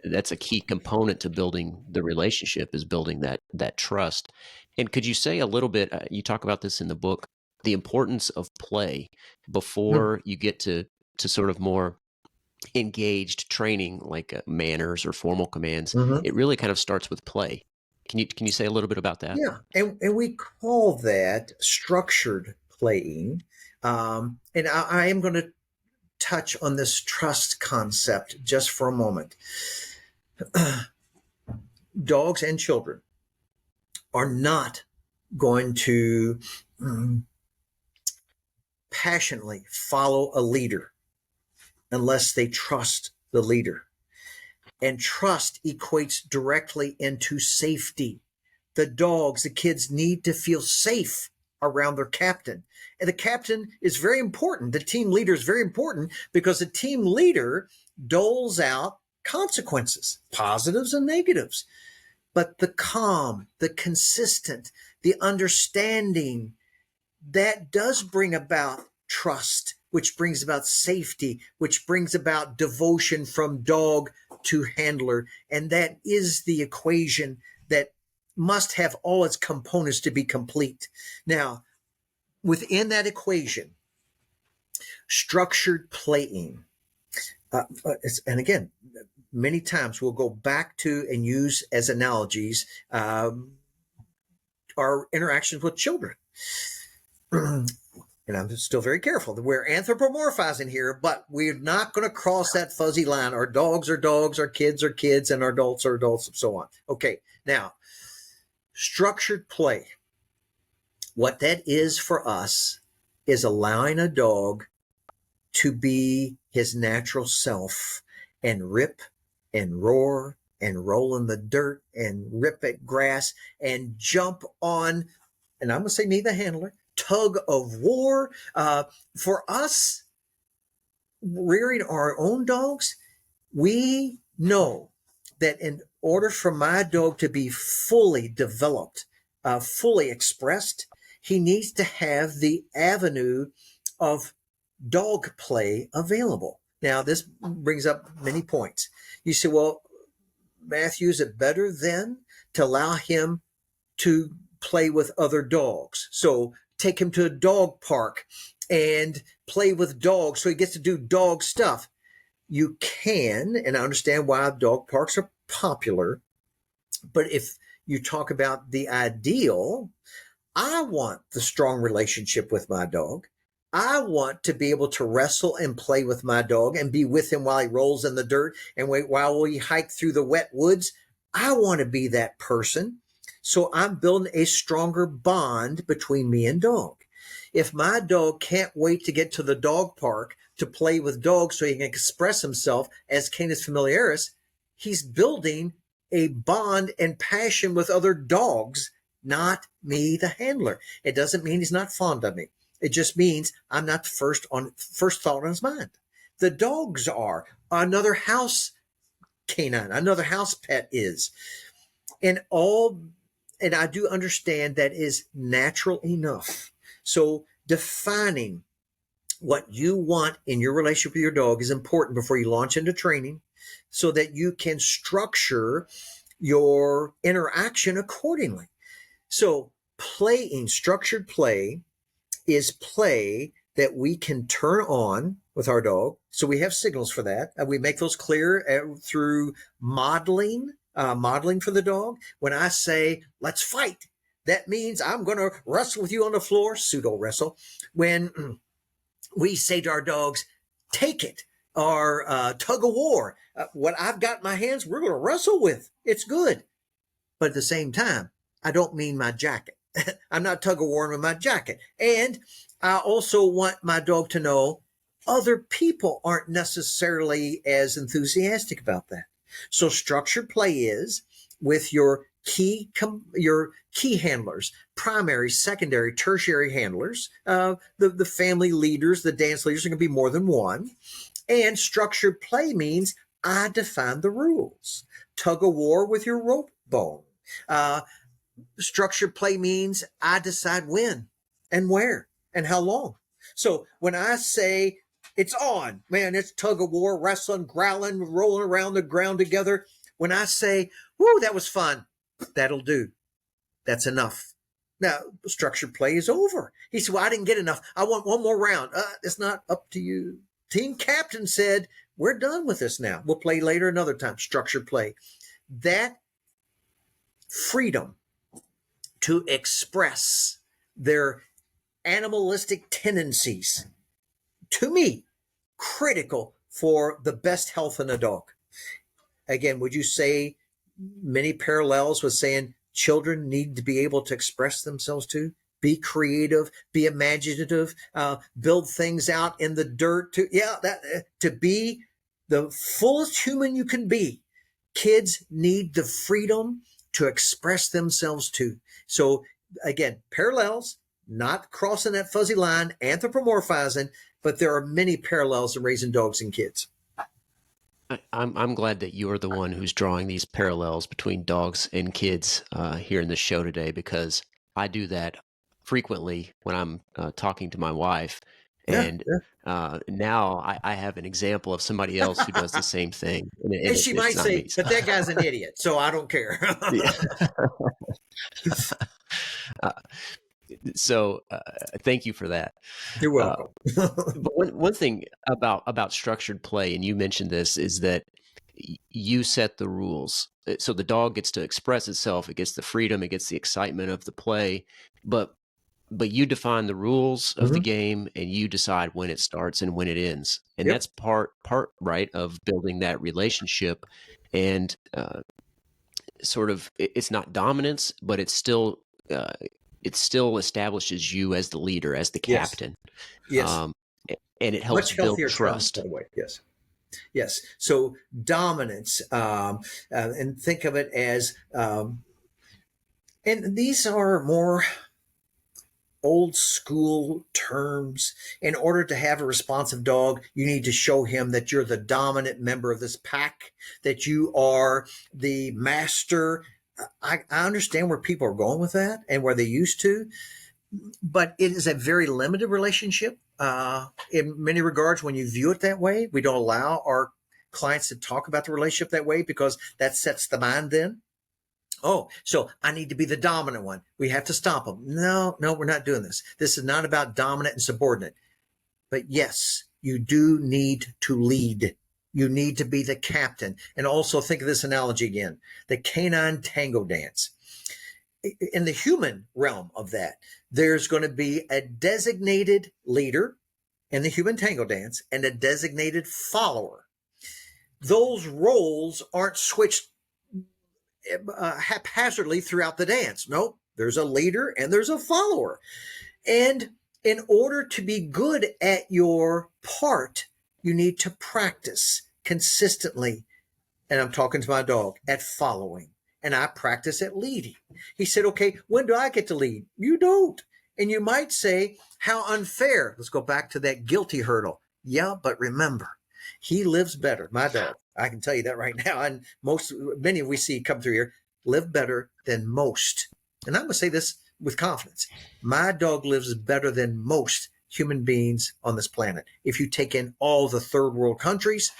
that's a key component to building the relationship, is building that trust. And could you say a little bit, you talk about this in the book, the importance of play before you get to sort of more engaged training, like manners or formal commands. It really kind of starts with play. Can you say a little bit about that? Yeah, and we call that structured playing. And I am going to touch on this trust concept just for a moment. Dogs and children are not going to passionately follow a leader unless they trust the leader. And trust equates directly into safety. The dogs, the kids need to feel safe around their captain. And the captain is very important. The team leader is very important because the team leader doles out consequences, positives and negatives. But the calm, the consistent, the understanding, that does bring about trust, which brings about safety, which brings about devotion from dog to handler. And that is the equation that must have all its components to be complete. Now, within that equation, structured playing, and again, many times we'll go back to and use as analogies our interactions with children. And I'm still very careful that we're anthropomorphizing here, but we're not going to cross that fuzzy line. Our dogs are dogs, our kids are kids, and our adults are adults, and so on. Okay, now, structured play. What that is for us is allowing a dog to be his natural self and rip and roar and roll in the dirt and rip at grass and jump on, and I'm going to say me, the handler, tug of war. For us, rearing our own dogs, we know that in order for my dog to be fully developed, fully expressed, he needs to have the avenue of dog play available. Now, this brings up many points. You say, well, Matthew, is it better then to allow him to play with other dogs? So take him to a dog park and play with dogs so he gets to do dog stuff. You can, and I understand why dog parks are popular, but if you talk about the ideal, I want the strong relationship with my dog. I want to be able to wrestle and play with my dog and be with him while he rolls in the dirt and while we hike through the wet woods. I want to be that person. So I'm building a stronger bond between me and dog. If my dog can't wait to get to the dog park to play with dogs so he can express himself as Canis familiaris, he's building a bond and passion with other dogs, not me, the handler. It doesn't mean he's not fond of me. It just means I'm not first thought on his mind. The dogs are. Another house canine, another house pet is. And I do understand that is natural enough. So defining what you want in your relationship with your dog is important before you launch into training so that you can structure your interaction accordingly. So structured play is play that we can turn on with our dog. So we have signals for that. We make those clear through modeling for the dog. When I say, let's fight, that means I'm going to wrestle with you on the floor, pseudo wrestle. When we say to our dogs, take it, or tug of war, what I've got in my hands, we're going to wrestle with. It's good. But at the same time, I don't mean my jacket. I'm not tug of war with my jacket. And I also want my dog to know other people aren't necessarily as enthusiastic about that. So structured play is with your key handlers, primary, secondary, tertiary handlers, the family leaders, the dance leaders are going to be more than one. And structured play means I define the rules. Tug of war with your rope bone. Structured play means I decide when and where and how long. So when I say it's on, man, it's tug of war, wrestling, growling, rolling around the ground together. When I say, whoo, that was fun, that'll do. That's enough. Now, structured play is over. He said, well, I didn't get enough. I want one more round. It's not up to you. Team captain said, we're done with this now. We'll play later another time. Structured play. That freedom to express their animalistic tendencies, to me, critical for the best health in a dog. Again, would you say many parallels with saying children need to be able to express themselves too? Be creative, be imaginative, build things out in the dirt. To be the fullest human you can be. Kids need the freedom to express themselves too. So again, parallels, not crossing that fuzzy line, anthropomorphizing, but there are many parallels in raising dogs and kids. I'm glad that you're the one who's drawing these parallels between dogs and kids here in the show today, because I do that frequently when I'm talking to my wife. And now I have an example of somebody else who does the same thing. And she might say, me, so. But that guy's an idiot, so I don't care. So thank you for that. You're welcome. But one thing about structured play, and you mentioned this, is that you set the rules. So the dog gets to express itself. It gets the freedom. It gets the excitement of the play. But you define the rules of the game, and you decide when it starts and when it ends. And that's part right of building that relationship. And sort of, it's not dominance, but it's still it still establishes you as the leader, as the captain. Yes. And it helps build trust. By the way. Yes. Yes. So dominance, and think of it as, and these are more old school terms. In order to have a responsive dog, you need to show him that you're the dominant member of this pack, that you are the master. I understand where people are going with that and where they used to, but it is a very limited relationship. In many regards, when you view it that way, we don't allow our clients to talk about the relationship that way because that sets the mind then. Oh, so I need to be the dominant one. We have to stop them. No, we're not doing this. This is not about dominant and subordinate. But yes, you do need to lead. You need to be the captain. And also think of this analogy again, the canine tango dance. In the human realm of that, there's going to be a designated leader in the human tango dance and a designated follower. Those roles aren't switched haphazardly throughout the dance. Nope, there's a leader and there's a follower. And in order to be good at your part, you need to practice consistently. And I'm talking to my dog at following. And I practice at leading. He said, okay, when do I get to lead? You don't. And you might say, how unfair. Let's go back to that guilty hurdle. Yeah, but remember, he lives better, my dog. I can tell you that right now. And many we see come through here live better than most. And I'm going to say this with confidence. My dog lives better than most human beings on this planet. If you take in all the third world countries,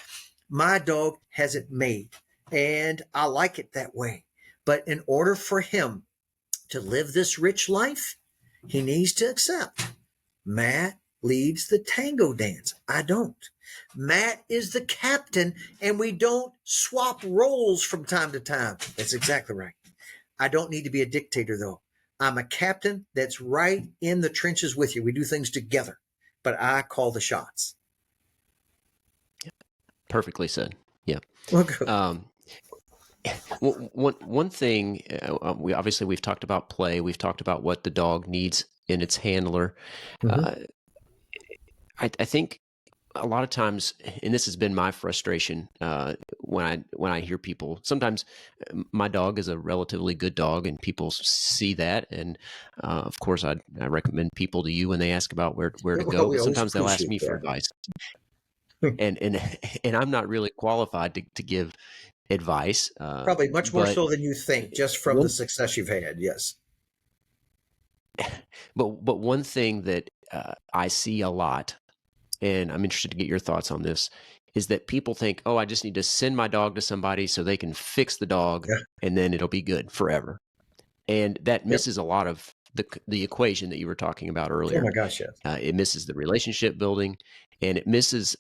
my dog has it made. And I like it that way. But in order for him to live this rich life, he needs to accept Matt leads the tango dance. I don't. Matt is the captain, and we don't swap roles from time to time. That's exactly right. I don't need to be a dictator, though. I'm a captain that's right in the trenches with you. We do things together, but I call the shots. Perfectly said. Yeah. Okay. One thing, we've talked about play. We've talked about what the dog needs in its handler. Mm-hmm. I think a lot of times, and this has been my frustration when I hear people. Sometimes my dog is a relatively good dog, and people see that. And of course, I recommend people to you when they ask about where to go. But sometimes they'll ask me for advice, and I'm not really qualified to give advice. Probably much more so than you think, just from the success you've had. Yes. But one thing that I see a lot, and I'm interested to get your thoughts on this, is that people think, oh, I just need to send my dog to somebody so they can fix the dog, and then it'll be good forever. And that misses a lot of the equation that you were talking about earlier. Oh my gosh, yes. It misses the relationship building, and it misses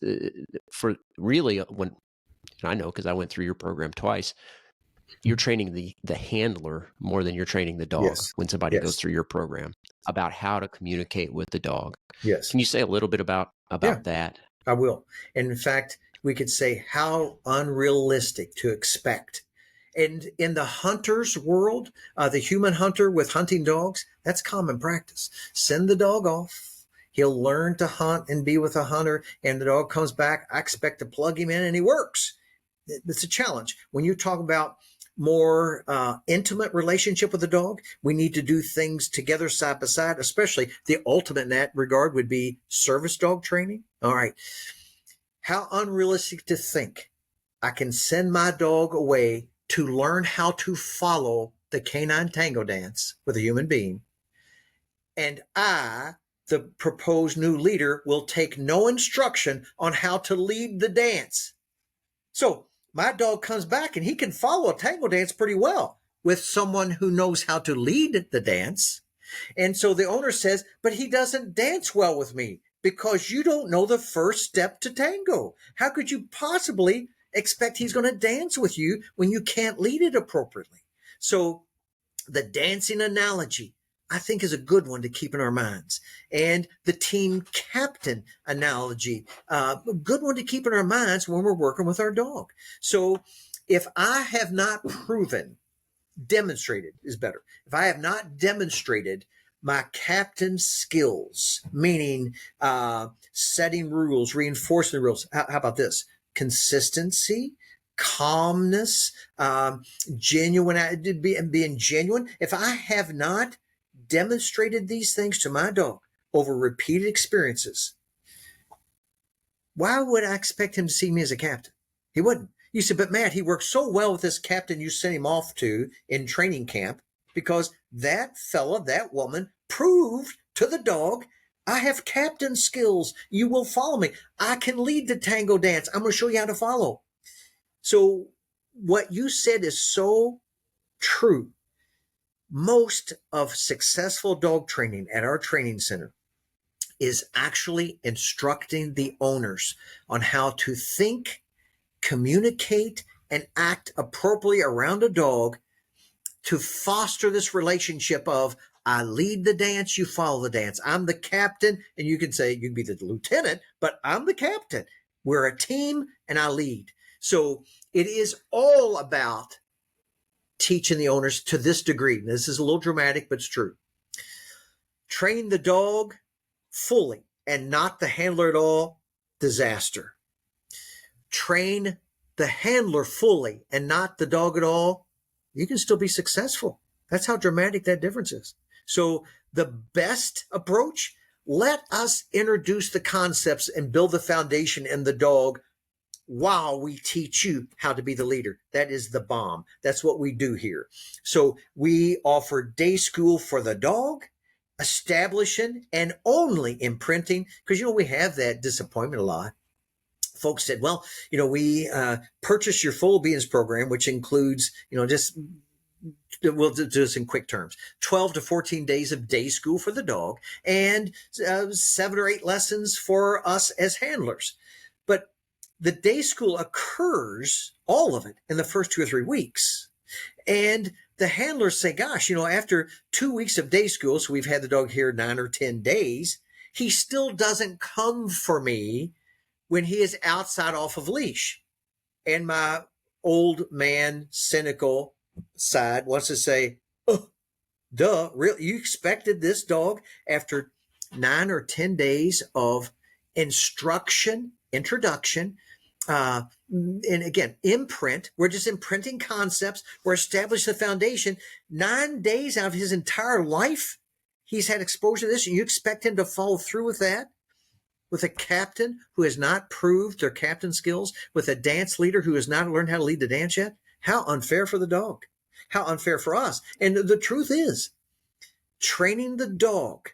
for really when, and I know because I went through your program twice, you're training the handler more than you're training the dog when somebody goes through your program about how to communicate with the dog. Yes. Can you say a little bit about that? I will. And in fact, we could say how unrealistic to expect. And in the hunter's world, the human hunter with hunting dogs, that's common practice. Send the dog off. He'll learn to hunt and be with a hunter, and the dog comes back. I expect to plug him in, and he works. It's a challenge. When you talk about more intimate relationship with the dog, we need to do things together side by side, especially the ultimate in that regard would be service dog training. All right. How unrealistic to think I can send my dog away to learn how to follow the canine tango dance with a human being. And I, the proposed new leader, will take no instruction on how to lead the dance. So my dog comes back and he can follow a tango dance pretty well with someone who knows how to lead the dance. And so the owner says, but he doesn't dance well with me because you don't know the first step to tango. How could you possibly expect he's going to dance with you when you can't lead it appropriately? So the dancing analogy, I think, is a good one to keep in our minds. And the team captain analogy, a good one to keep in our minds when we're working with our dog. So if I have not demonstrated is better. If I have not demonstrated my captain skills, meaning setting rules, reinforcing the rules. How about this? consistency, calmness, genuine, being genuine. If I have not demonstrated these things to my dog over repeated experiences, why would I expect him to see me as a captain? He wouldn't. You said, but Matt, he worked so well with this captain you sent him off to in training camp because that fella, that woman proved to the dog, I have captain skills. You will follow me. I can lead the tango dance. I'm going to show you how to follow. So what you said is so true. Most of successful dog training at our training center is actually instructing the owners on how to think, communicate, and act appropriately around a dog to foster this relationship of I lead the dance, you follow the dance. I'm the captain, and you can say you can be the lieutenant, but I'm the captain. We're a team, and I lead. So it is all about teaching the owners to this degree. This is a little dramatic, but it's true. Train the dog fully and not the handler at all, disaster. Train the handler fully and not the dog at all, you can still be successful. That's how dramatic that difference is. So the best approach, let us introduce the concepts and build the foundation in the dog while we teach you how to be the leader. That is the bomb. That's what we do here. So we offer day school for the dog, establishing and only imprinting, because, we have that disappointment a lot. Folks said, well, we purchased your full obedience program, which includes, just, we'll do this in quick terms, 12 to 14 days of day school for the dog and 7 or 8 lessons for us as handlers. But the day school occurs, all of it, in the first 2 or 3 weeks. And the handlers say, gosh, after 2 weeks of day school, so we've had the dog here 9 or 10 days, he still doesn't come for me when he is outside off of leash. And my old man, cynical side wants to say, oh, duh, really? You expected this dog after 9 or 10 days of instruction, introduction, and again, imprint. We're just imprinting concepts. We're establishing the foundation. 9 days out of his entire life, he's had exposure to this. And you expect him to follow through with that? With a captain who has not proved their captain skills, with a dance leader who has not learned how to lead the dance yet? How unfair for the dog. How unfair for us. And the truth is, training the dog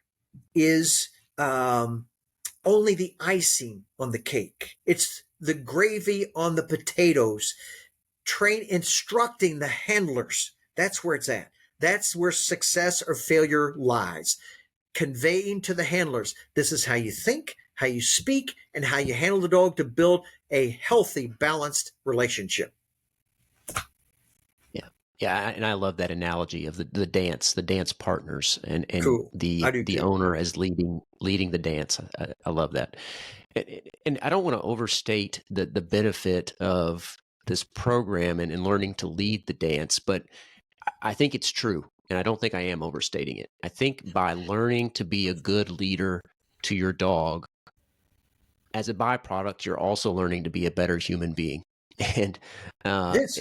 is only the icing on the cake. It's the gravy on the potatoes. Instructing the handlers. That's where it's at. That's where success or failure lies. Conveying to the handlers, this is how you think, how you speak, and how you handle the dog to build a healthy, balanced relationship. Yeah, and I love that analogy of the dance partners, and Cool. the owner as leading the dance. I love that, and I don't want to overstate the benefit of this program and learning to lead the dance, but I think it's true, and I don't think I am overstating it. I think by learning to be a good leader to your dog, as a byproduct, you're also learning to be a better human being. And, Yes.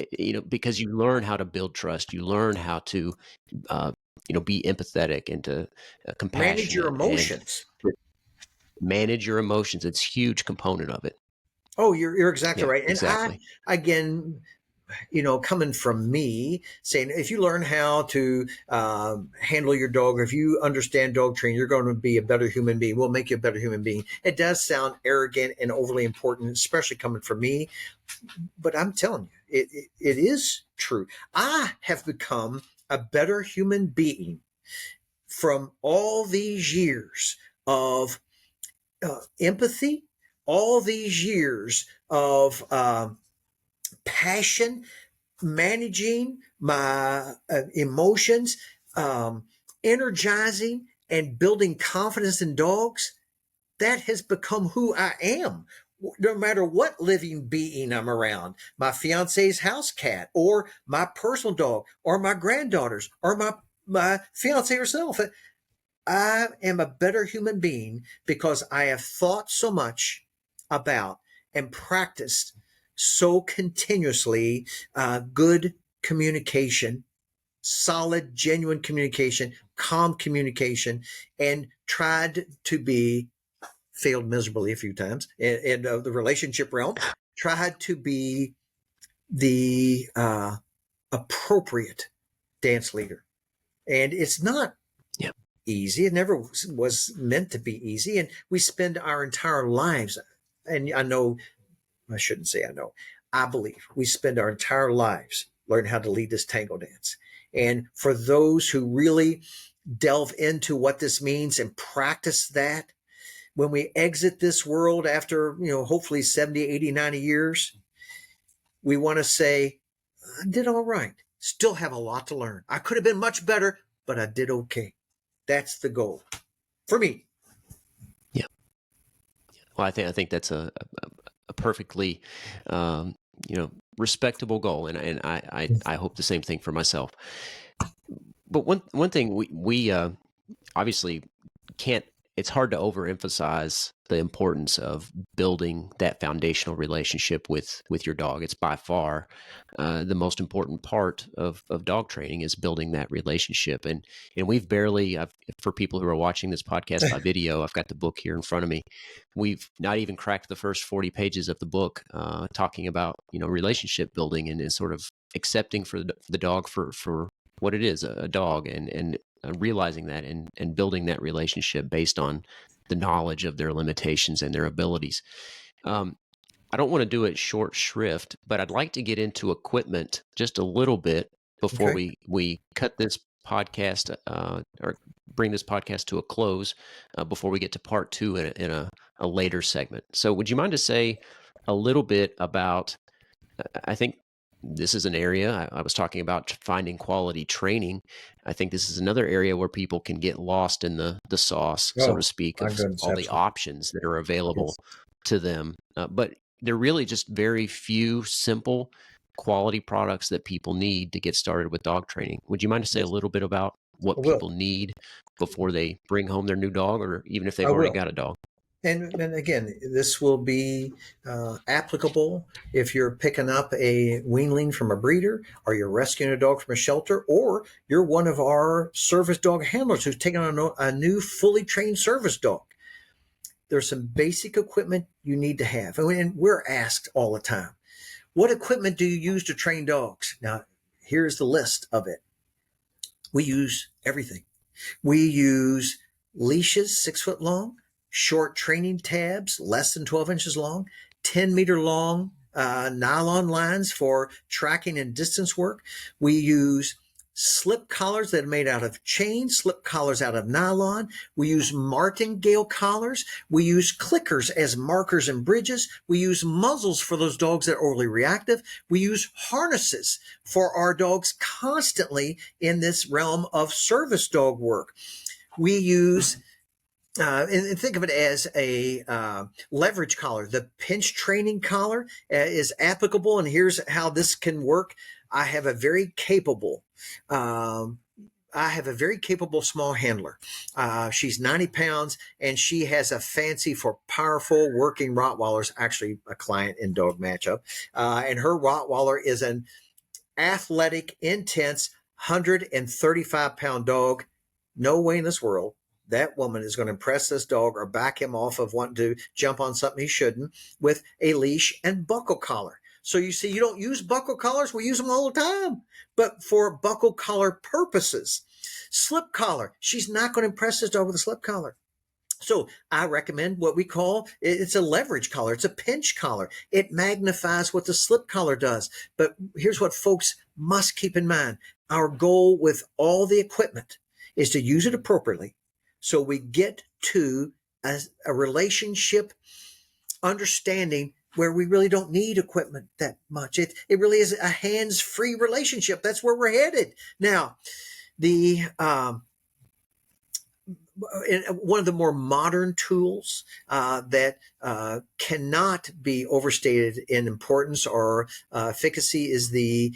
Because you learn how to build trust, you learn how to, be empathetic and to compassionate. Manage your emotions. Manage your emotions. It's a huge component of it. Oh, you're exactly right. And exactly. I, again, coming from me, saying if you learn how to handle your dog, or if you understand dog training, you're going to be a better human being. We'll make you a better human being. It does sound arrogant and overly important, especially coming from me. But I'm telling you, it is true. I have become a better human being from all these years of empathy, all these years of passion, managing my emotions, energizing and building confidence in dogs. That has become who I am. No matter what living being I'm around, my fiance's house cat, or my personal dog, or my granddaughters, or my fiance herself, I am a better human being because I have thought so much about and practiced so continuously good communication, solid, genuine communication, calm communication, and tried to be, failed miserably a few times in the relationship realm, tried to be the appropriate dance leader. And it's not easy. It never was meant to be easy. And we spend our entire lives, and I shouldn't say I believe we spend our entire lives learning how to lead this tango dance. And for those who really delve into what this means and practice that, when we exit this world after, hopefully 70, 80, 90 years, we want to say, I did all right. Still have a lot to learn. I could have been much better, but I did okay. That's the goal for me. Yeah. Well, I think that's a perfectly, respectable goal. And I hope the same thing for myself. But one thing we obviously can't, it's hard to overemphasize the importance of building that foundational relationship with your dog. It's by far the most important part of dog training is building that relationship. And we've barely, for people who are watching this podcast by video, I've got the book here in front of me. We've not even cracked the first 40 pages of the book talking about, relationship building and sort of accepting for the dog for what it is, a dog, and realizing that and building that relationship based on the knowledge of their limitations and their abilities. I don't want to do it short shrift, but I'd like to get into equipment just a little bit before we cut this podcast or bring this podcast to a close before we get to part 2 in a later segment. So would you mind to say a little bit about, I think this is an area I was talking about finding quality training. I think this is another area where people can get lost in the sauce, so to speak, of all the options that are available to them. But they're really just very few simple quality products that people need to get started with dog training. Would you mind to say a little bit about what people need before they bring home their new dog, or even if they've already got a dog? And again, this will be applicable if you're picking up a weanling from a breeder, or you're rescuing a dog from a shelter, or you're one of our service dog handlers who's taking on a new fully trained service dog. There's some basic equipment you need to have. And we're asked all the time, what equipment do you use to train dogs? Now, here's the list of it. We use everything. We use leashes 6 foot long, short training tabs, less than 12 inches long, 10-meter long nylon lines for tracking and distance work. We use slip collars that are made out of chain, slip collars out of nylon. We use martingale collars. We use clickers as markers and bridges. We use muzzles for those dogs that are overly reactive. We use harnesses for our dogs constantly in this realm of service dog work. We use and think of it as a leverage collar. The pinch training collar is applicable, and here's how this can work. I have a very capable small handler. She's 90 pounds, and she has a fancy for powerful working Rottweilers, actually a client in dog matchup. And her Rottweiler is an athletic, intense, 135-pound dog. No way in this world that woman is going to impress this dog or back him off of wanting to jump on something he shouldn't with a leash and buckle collar. So you see, you don't use buckle collars. We use them all the time, but for buckle collar purposes. Slip collar. She's not going to impress this dog with a slip collar. So I recommend what we call, it's a leverage collar. It's a pinch collar. It magnifies what the slip collar does. But here's what folks must keep in mind. Our goal with all the equipment is to use it appropriately, so we get to a relationship understanding where we really don't need equipment that much. It really is a hands-free relationship. That's where we're headed. Now, one of the more modern tools that cannot be overstated in importance or efficacy is the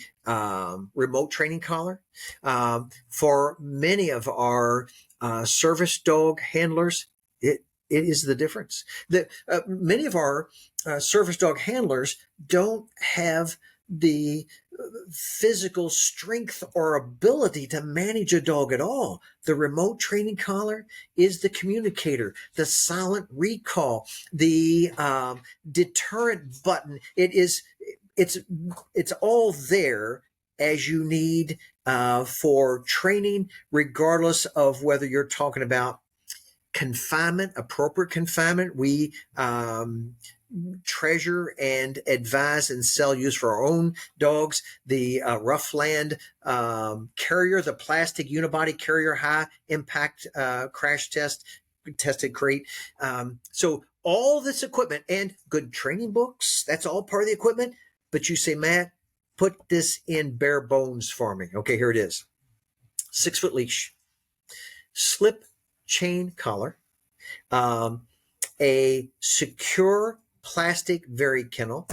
remote training collar. For many of our service dog handlers, It is the difference. That many of our service dog handlers don't have the physical strength or ability to manage a dog at all. The remote training collar is the communicator, the silent recall, the deterrent button. It's all there as you need for training, regardless of whether you're talking about confinement, appropriate confinement. We treasure and advise and sell use for our own dogs. The Roughland carrier, the plastic unibody carrier, high impact crash tested crate. So all this equipment and good training books, that's all part of the equipment. But you say, Matt, put this in bare bones for me. Okay, here it is. 6-foot leash, slip chain collar, a secure plastic very kennel,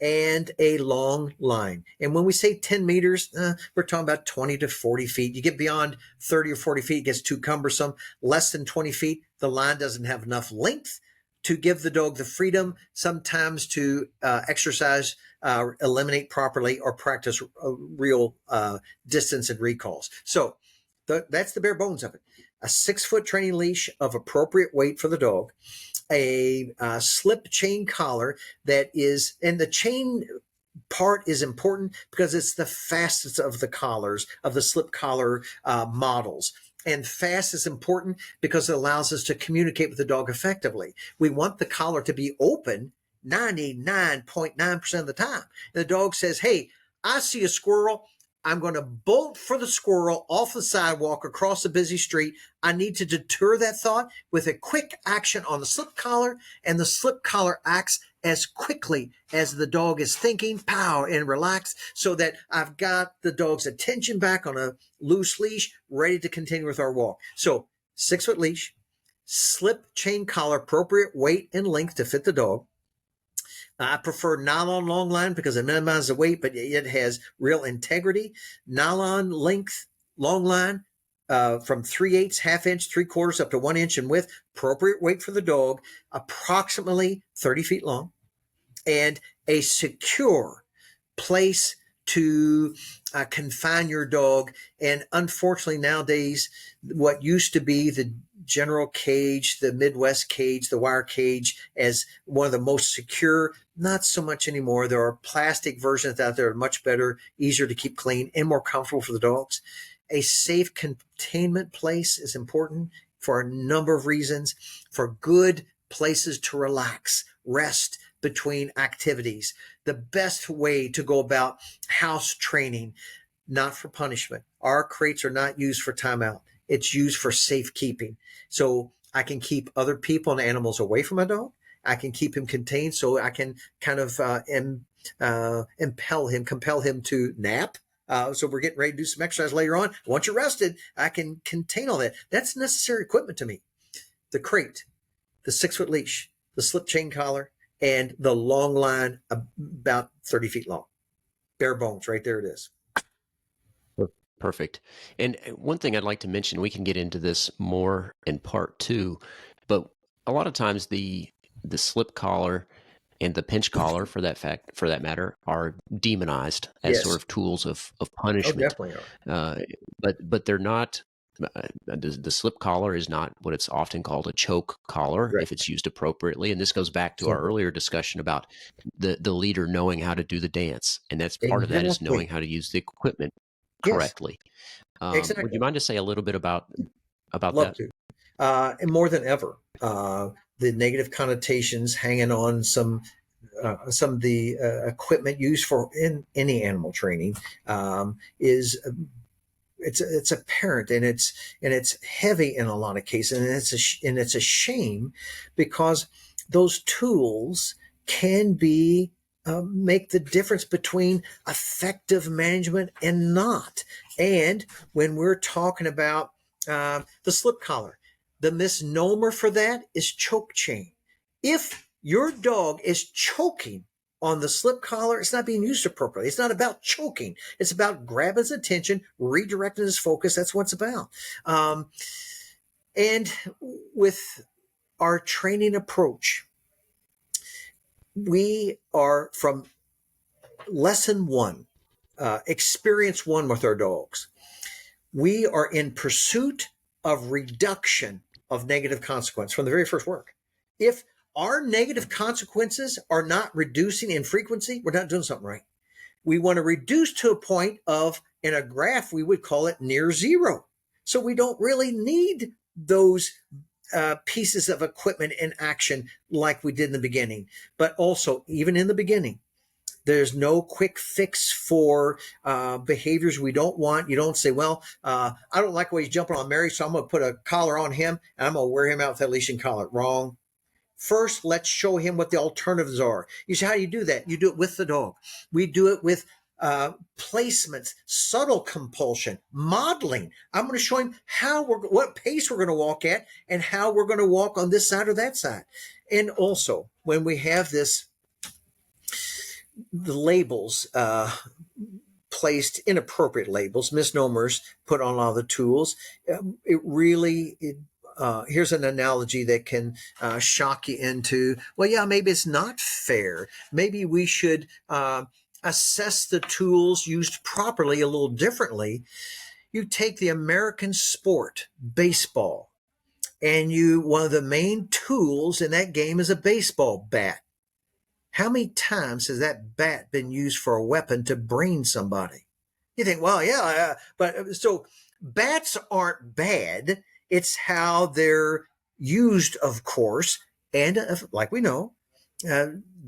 and a long line. And when we say 10 meters, we're talking about 20 to 40 feet. You get beyond 30 or 40 feet, it gets too cumbersome. Less than 20 feet, the line doesn't have enough length to give the dog the freedom sometimes to exercise, eliminate properly, or practice real distance and recalls. So that's the bare bones of it. A 6-foot training leash of appropriate weight for the dog, a slip chain collar that is, and the chain part is important because it's the fastest of the collars, of the slip collar models. And fast is important because it allows us to communicate with the dog effectively. We want the collar to be open 99.9% of the time. And the dog says, hey, I see a squirrel. I'm going to bolt for the squirrel off the sidewalk across a busy street. I need to deter that thought with a quick action on the slip collar, and the slip collar acts as quickly as the dog is thinking, pow, and relax, so that I've got the dog's attention back on a loose leash, ready to continue with our walk. So 6-foot leash, slip chain collar, appropriate weight and length to fit the dog. I prefer nylon long line because it minimizes the weight, but it has real integrity. Nylon length, long line, from 3/8, ½ inch, 3/4 up to 1 inch in width. Appropriate weight for the dog, approximately 30 feet long, and a secure place to confine your dog. And unfortunately nowadays, what used to be the general cage, the Midwest cage, the wire cage, as one of the most secure, not so much anymore. There are plastic versions out there, much better, easier to keep clean, and more comfortable for the dogs. A safe containment place is important for a number of reasons. For good places to relax, rest between activities. The best way to go about house training, not for punishment. Our crates are not used for timeout. It's used for safekeeping. So I can keep other people and animals away from my dog. I can keep him contained, so I can kind of compel him to nap. So we're getting ready to do some exercise later on. Once you're rested, I can contain all that. That's necessary equipment to me. The crate, the 6-foot leash, the slip chain collar, and the long line about 30 feet long. Bare bones, right there it is. Perfect. And one thing I'd like to mention, we can get into this more in part 2, but a lot of times the slip collar and the pinch collar, for that matter, are demonized as sort of tools of punishment. Oh, definitely are. But they're not. The slip collar is not what it's often called a choke collar, Right. if it's used appropriately. And this goes back to our earlier discussion about the leader knowing how to do the dance, and that's part of that is knowing how to use the equipment correctly. Exactly. Would you mind to say a little bit about Love that? to. And more than ever, the negative connotations hanging on some of the equipment used for in any animal training is it's apparent, and it's heavy in a lot of cases, and it's a shame because those tools can be make the difference between effective management and not. And when we're talking about the slip collar, the misnomer for that is choke chain. If your dog is choking on the slip collar, it's not being used appropriately. It's not about choking. It's about grabbing his attention, redirecting his focus. That's what it's about. And with our training approach, we are from lesson one, experience one with our dogs. We are in pursuit of reduction of negative consequence from the very first work. If our negative consequences are not reducing in frequency, we're not doing something right. We want to reduce to a point of, in a graph, we would call it near zero. So we don't really need those pieces of equipment in action like we did in the beginning. But also, even in the beginning, there's no quick fix for behaviors we don't want. You don't say, well, I don't like the way he's jumping on Mary, so I'm going to put a collar on him and I'm going to wear him out with that leash and collar. Wrong. First, let's show him what the alternatives are. You say, how do you do that? You do it with the dog. We do it with placements, subtle compulsion, modeling. I'm going to show him what pace we're going to walk at and how we're going to walk on this side or that side. And also, when we have the labels, placed inappropriate labels, misnomers put on all the tools, here's an analogy that can shock you into, well, yeah, maybe it's not fair. Maybe we should assess the tools used properly a little differently. You take the American sport, baseball, and one of the main tools in that game is a baseball bat. How many times has that bat been used for a weapon to brain somebody? You think, well, yeah, but so bats aren't bad. It's how they're used, of course. And like we know,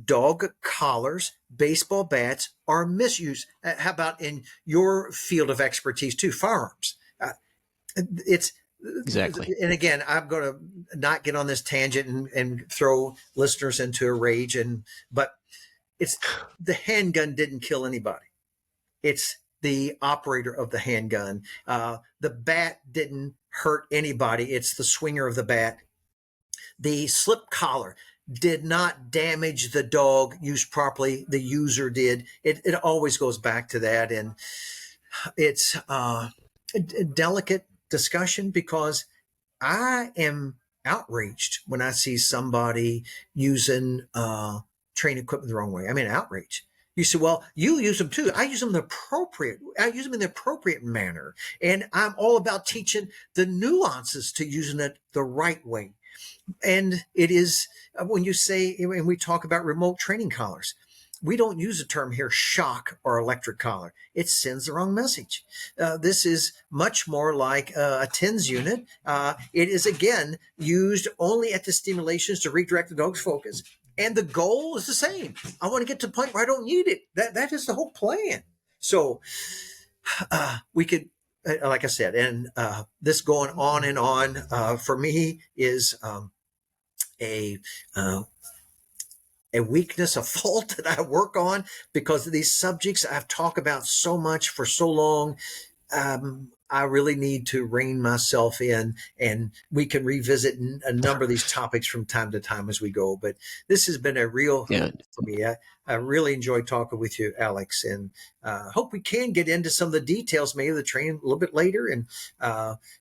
dog collars, baseball bats are misused. How about in your field of expertise too, firearms? It's Exactly. And again, I'm going to not get on this tangent and throw listeners into a rage. But it's the handgun didn't kill anybody. It's the operator of the handgun. The bat didn't hurt anybody. It's the swinger of the bat. The slip collar did not damage the dog used properly. The user did. It always goes back to that. And it's a delicate discussion because I am outraged when I see somebody using training equipment the wrong way. I mean, outrage. You say, well, you use them too. I use them in the appropriate manner. And I'm all about teaching the nuances to using it the right way. And it is when we talk about remote training collars, we don't use the term here shock or electric collar. It sends the wrong message. This is much more like a TENS unit. It is, again, used only at the stimulations to redirect the dog's focus. And the goal is the same. I want to get to the point where I don't need it. That is the whole plan. So we could, like I said, and this going on and on for me is a weakness, a fault that I work on because of these subjects I've talked about so much for so long. I really need to rein myself in, and we can revisit a number of these topics from time to time as we go. But this has been a real for me. I really enjoyed talking with you, Alex, and hope we can get into some of the details, maybe of the training a little bit later, and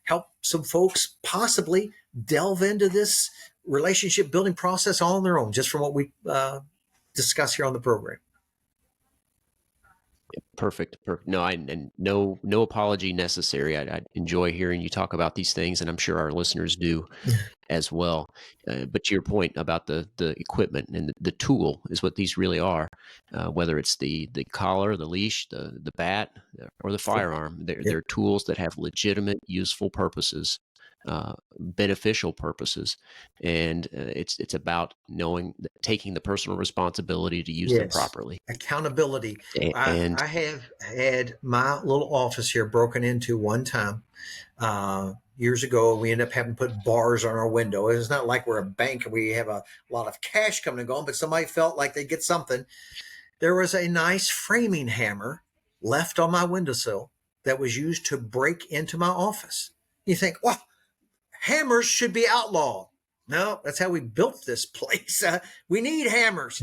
help some folks possibly delve into this relationship building process all on their own, just from what we discuss here on the program. Perfect. No, and no apology necessary. I enjoy hearing you talk about these things, and I'm sure our listeners do as well. But to your point about the equipment and the tool is what these really are. Whether it's the collar, the leash, the bat, or the firearm, they're tools that have legitimate, useful purposes. Beneficial purposes, and it's about taking the personal responsibility to use them properly. Accountability. I have had my little office here broken into one time years ago. We ended up having to put bars on our window. It's not like we're a bank and we have a lot of cash coming and going, but somebody felt like they'd get something. There was a nice framing hammer left on my windowsill that was used to break into my office. You think, well, hammers should be outlawed. No, that's how we built this place. We need hammers.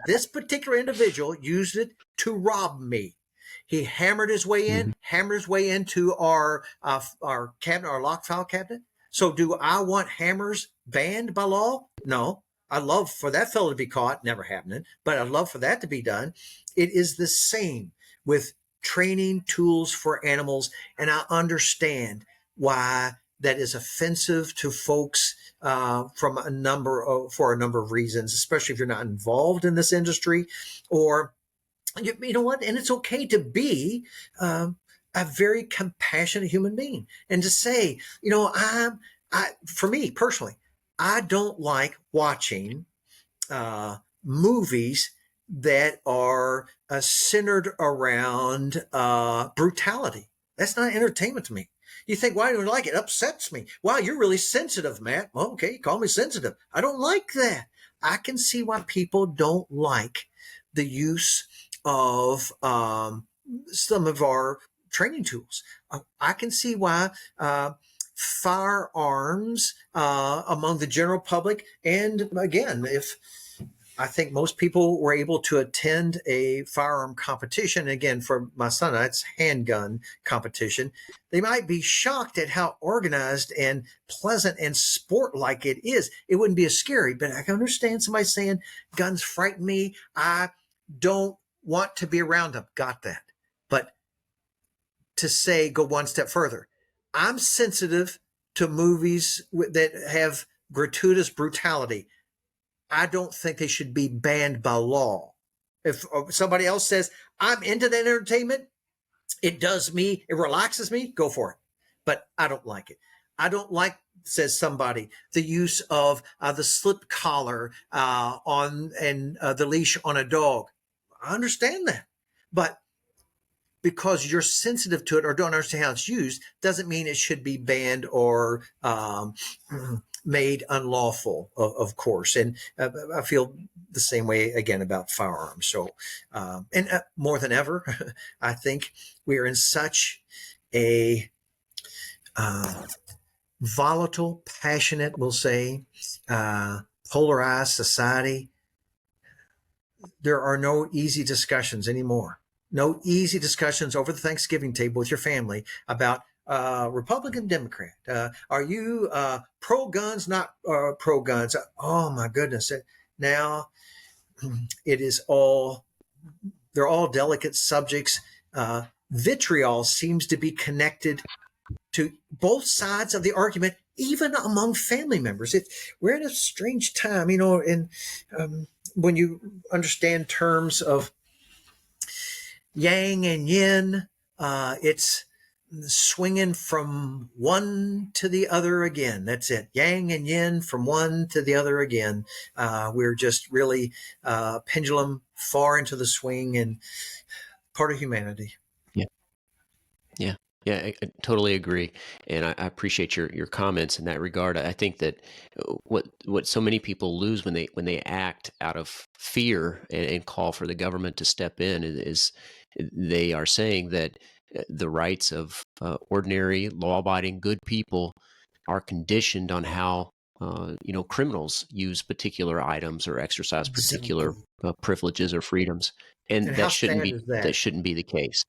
This particular individual used it to rob me. He hammered his way in, hammered his way into our cabinet, our lock file cabinet, So do I want hammers banned by law? No. I love for that fellow to be caught, never happening, but I'd love for that to be done. It is the same with training tools for animals. And I understand why that is offensive to folks for a number of reasons, especially if you're not involved in this industry, or you know what? And it's okay to be a very compassionate human being and to say, for me personally, I don't like watching movies that are centered around brutality. That's not entertainment to me. You think, why do you like it? It upsets me. Wow, you're really sensitive, Matt. Well, okay, call me sensitive. I don't like that. I can see why people don't like the use of some of our training tools. I can see why firearms among the general public, and again, if I think most people were able to attend a firearm competition. Again, for my son, it's handgun competition. They might be shocked at how organized and pleasant and sport-like it is. It wouldn't be as scary, but I can understand somebody saying, guns frighten me. I don't want to be around them. Got that. But to say, go one step further, I'm sensitive to movies that have gratuitous brutality. I don't think they should be banned by law. If somebody else says, I'm into that entertainment, it relaxes me, go for it. But I don't like it. I don't like, says somebody, the use of the slip collar the leash on a dog. I understand that. But because you're sensitive to it or don't understand how it's used doesn't mean it should be banned or made unlawful, of course. And I feel the same way again about firearms. So, more than ever, I think we are in such a volatile, passionate, we'll say, polarized society. There are no easy discussions anymore. No easy discussions over the Thanksgiving table with your family about Republican, Democrat. Are you pro-guns, not pro-guns? Oh, my goodness. Now, they're all delicate subjects. Vitriol seems to be connected to both sides of the argument, even among family members. We're in a strange time, and when you understand terms of yang and yin, it's swinging from one to the other again. That's it. Yang and yin from one to the other again. We're just really pendulum far into the swing and part of humanity. Yeah, I totally agree, and I appreciate your comments in that regard. I think that what so many people lose when they act out of fear and call for the government to step in is they are saying that the rights of ordinary, law-abiding, good people are conditioned on how criminals use particular items or exercise particular privileges or freedoms, and that shouldn't be that shouldn't be the case.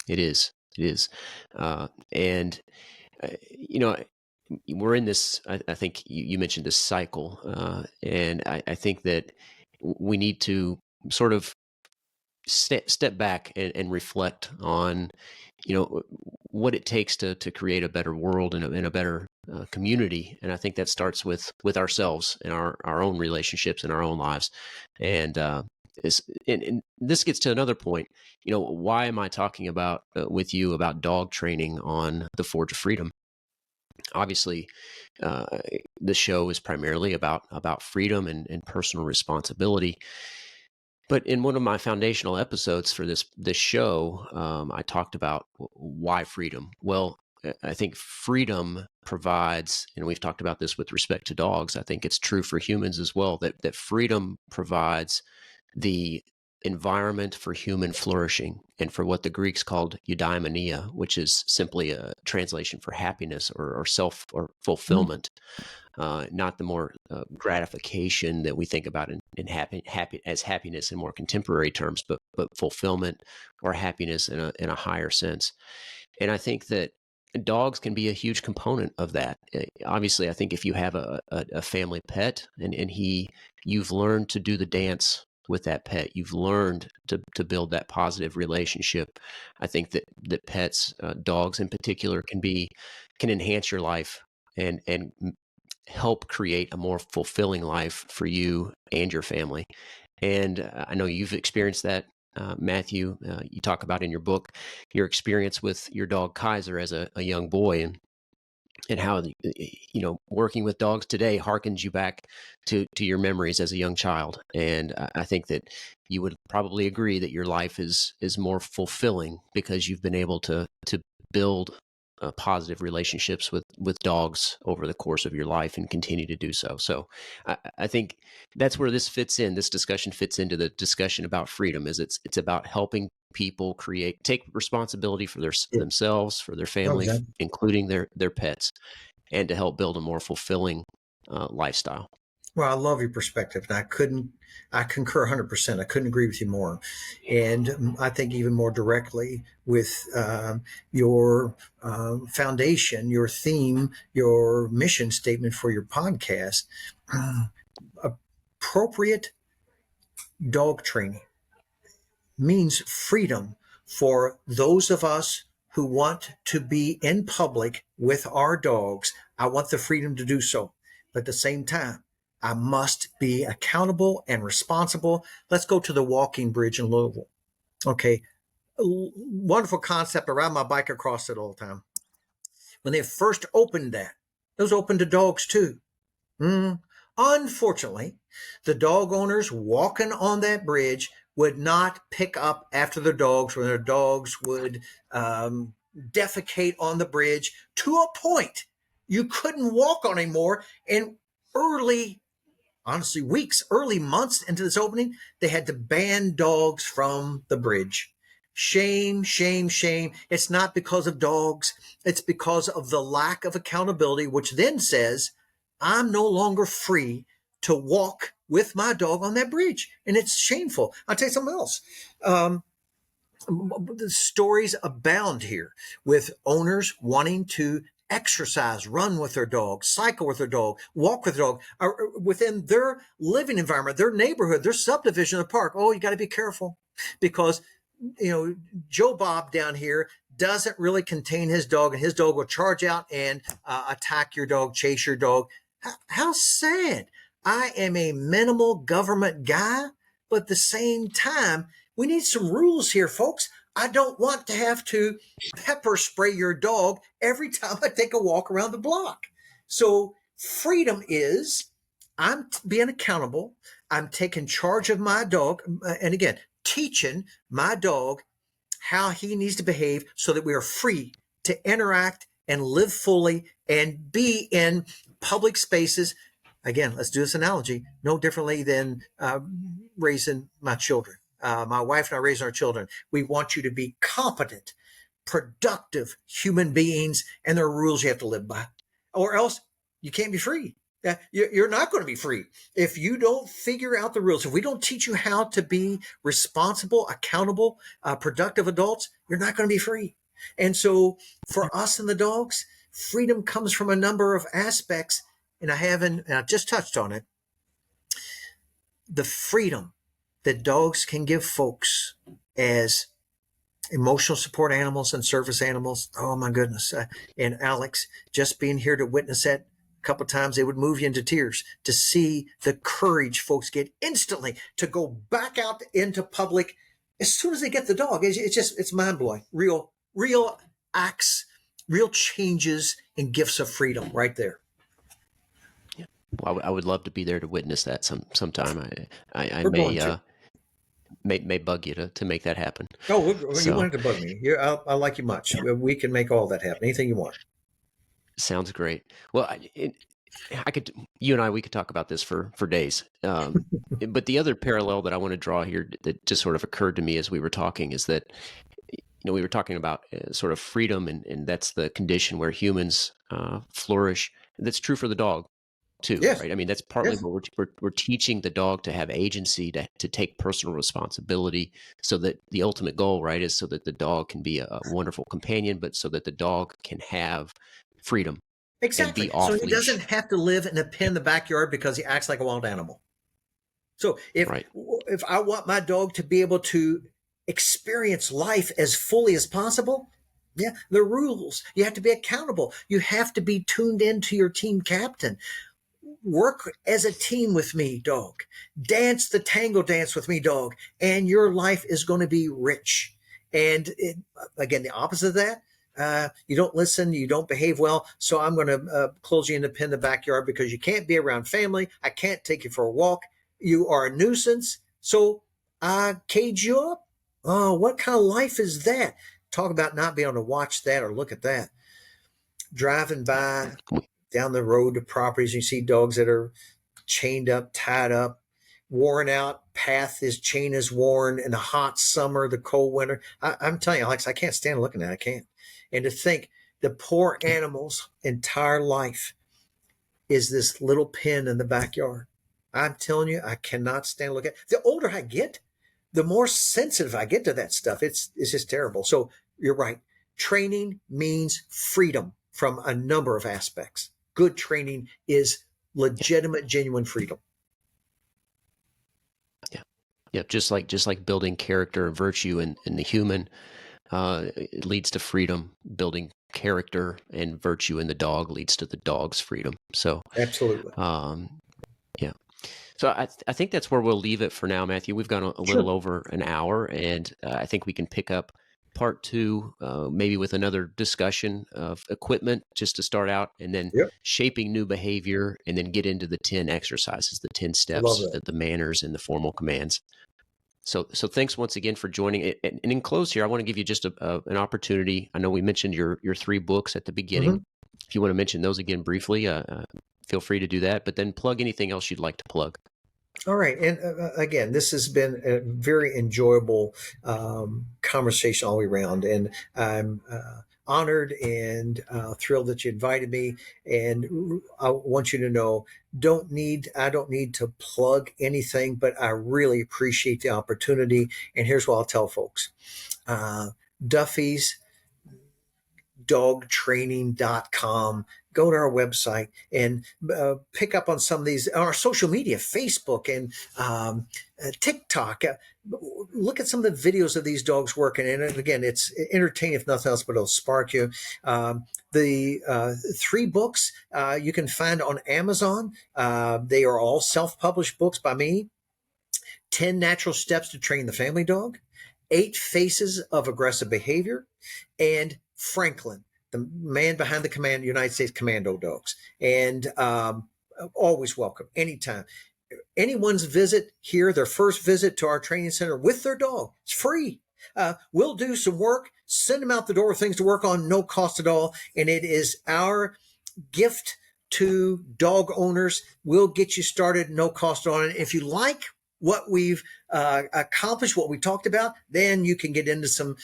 It is. It is. We're in this, I think you mentioned this cycle, and I think that we need to sort of step back and reflect on, what it takes to create a better world and a better community. And I think that starts with ourselves and our own relationships in our own lives. And this gets to another point. Why am I talking about with you about dog training on the Forge of Freedom? Obviously, the show is primarily about freedom and personal responsibility. But in one of my foundational episodes for this show, I talked about why freedom. Well, I think freedom provides, and we've talked about this with respect to dogs, I think it's true for humans as well, that freedom provides the environment for human flourishing and for what the Greeks called eudaimonia, which is simply a translation for happiness or self or fulfillment, not the more gratification that we think about in happiness in more contemporary terms, but fulfillment or happiness in a higher sense. And I think that dogs can be a huge component of that. Obviously, I think if you have a family pet and you've learned to do the dance with that pet, you've learned to build that positive relationship. I think that pets, dogs in particular, can enhance your life and help create a more fulfilling life for you and your family. And I know you've experienced that, Matthew. You talk about in your book your experience with your dog Kaiser as a young boy, and how working with dogs today harkens you back to your memories as a young child. And I think that you would probably agree that your life is more fulfilling because you've been able to build positive relationships with dogs over the course of your life and continue to do so. So I think that's where this fits in. This discussion fits into the discussion about freedom. Is it's about helping people take responsibility for Yeah. themselves, for their Oh, family, exactly. including their pets, and to help build a more fulfilling lifestyle. Well, I love your perspective, and I concur 100%. I couldn't agree with you more. And I think even more directly with your foundation, your theme, your mission statement for your podcast, appropriate dog training means freedom for those of us who want to be in public with our dogs. I want the freedom to do so. But at the same time, I must be accountable and responsible. Let's go to the walking bridge in Louisville. Okay. Wonderful concept. I ride my bike across it all the time. When they first opened that, it was open to dogs too. Unfortunately, the dog owners walking on that bridge would not pick up after their dogs when their dogs would defecate on the bridge to a point you couldn't walk on anymore. And early months into this opening, they had to ban dogs from the bridge. Shame, shame, shame. It's not because of dogs. It's because of the lack of accountability, which then says, I'm no longer free to walk with my dog on that bridge. And it's shameful. I'll tell you something else. The stories abound here with owners wanting to exercise, run with their dog, cycle with their dog, walk with their dog within their living environment, their neighborhood, their subdivision of the park. Oh, you got to be careful because, Joe Bob down here doesn't really contain his dog, and his dog will charge out and attack your dog, chase your dog. How sad. I am a minimal government guy, but at the same time, we need some rules here, folks. I don't want to have to pepper spray your dog every time I take a walk around the block. So freedom is I'm being accountable. I'm taking charge of my dog. And again, teaching my dog how he needs to behave so that we are free to interact and live fully and be in public spaces. Again, let's do this analogy no differently than raising my children. My wife and I raising our children. We want you to be competent, productive human beings, and there are rules you have to live by, or else you can't be free. You're not going to be free if you don't figure out the rules. If we don't teach you how to be responsible, accountable, productive adults, you're not going to be free. And so for us and the dogs, freedom comes from a number of aspects. And I just touched on it. The freedom that dogs can give folks as emotional support animals and service animals. Oh my goodness. And Alex, just being here to witness that a couple of times, it would move you into tears to see the courage folks get instantly to go back out into public as soon as they get the dog. It's mind blowing. Real acts, real changes and gifts of freedom right there. Well, I would love to be there to witness that sometime. I We're going to. may bug you to make that happen. Oh, you wanted to bug me. I like you much. We can make all that happen. Anything you want. Sounds great. Well, we could talk about this for days. But the other parallel that I want to draw here that just sort of occurred to me as we were talking is that, we were talking about sort of freedom, and that's the condition where humans flourish. That's true for the dog. too, Yes. right? I mean, that's partly Yes. what we're teaching the dog to have agency, to take personal responsibility, so that the ultimate goal, right, is so that the dog can be a wonderful companion, but so that the dog can have freedom and Exactly. be So off he leash. doesn't have to live in a pen Yeah, in the backyard because he acts like a wild animal. So right. if I want my dog to be able to experience life as fully as possible, yeah, the rules. You have to be accountable. You have to be tuned into your team captain. Work as a team with me, dog. Dance the tango dance with me, dog. And your life is going to be rich. And again, the opposite of that, you don't listen, you don't behave well. So I'm going to close you in the pen in the backyard because you can't be around family. I can't take you for a walk. You are a nuisance. So I cage you up. Oh, what kind of life is that? Talk about not being able to watch that or look at that. Driving by down the road to properties, you see dogs that are chained up, tied up, worn out. Path, his chain is worn in the hot summer, the cold winter. I'm telling you, Alex, I can't stand looking at it. I can't. And to think the poor animal's entire life is this little pen in the backyard. I'm telling you, I cannot stand looking at it. The older I get, the more sensitive I get to that stuff. It's just terrible. So you're right. Training means freedom from a number of aspects. Good training is legitimate, genuine freedom. Yeah. Yeah. Just like building character and virtue in the human, it leads to freedom. Building character and virtue in the dog leads to the dog's freedom. So, Absolutely. Yeah. So I think that's where we'll leave it for now, Matthew. We've gone a little Sure. over an hour, and I think we can pick up part two, maybe with another discussion of equipment just to start out, and then Yep. shaping new behavior, and then get into the 10 exercises, the 10 Love steps, that. the manners, and the formal commands. So thanks once again for joining. And in close here, I want to give you just an opportunity. I know we mentioned your 3 books at the beginning. Mhm. If you want to mention those again briefly, feel free to do that. But then plug anything else you'd like to plug. All right. And again, this has been a very enjoyable conversation all the way around. And I'm honored and thrilled that you invited me. And I want you to know, I don't need to plug anything, but I really appreciate the opportunity. And here's what I'll tell folks. Duffy's dogtraining.com. Go to our website and pick up on some of these, our social media, Facebook and TikTok. Look at some of the videos of these dogs working. And again, it's entertaining if nothing else, but it'll spark you. The 3 books you can find on Amazon. They are all self-published books by me. 10 Natural Steps to Train the Family Dog, 8 Faces of Aggressive Behavior, and Franklin, the man behind the United States Commando Dogs. And always welcome anytime. Anyone's visit here, their first visit to our training center with their dog, it's free. We'll do some work, send them out the door with things to work on, no cost at all. And it is our gift to dog owners. We'll get you started, no cost on it. If you like what we've accomplished, what we talked about, then you can get into some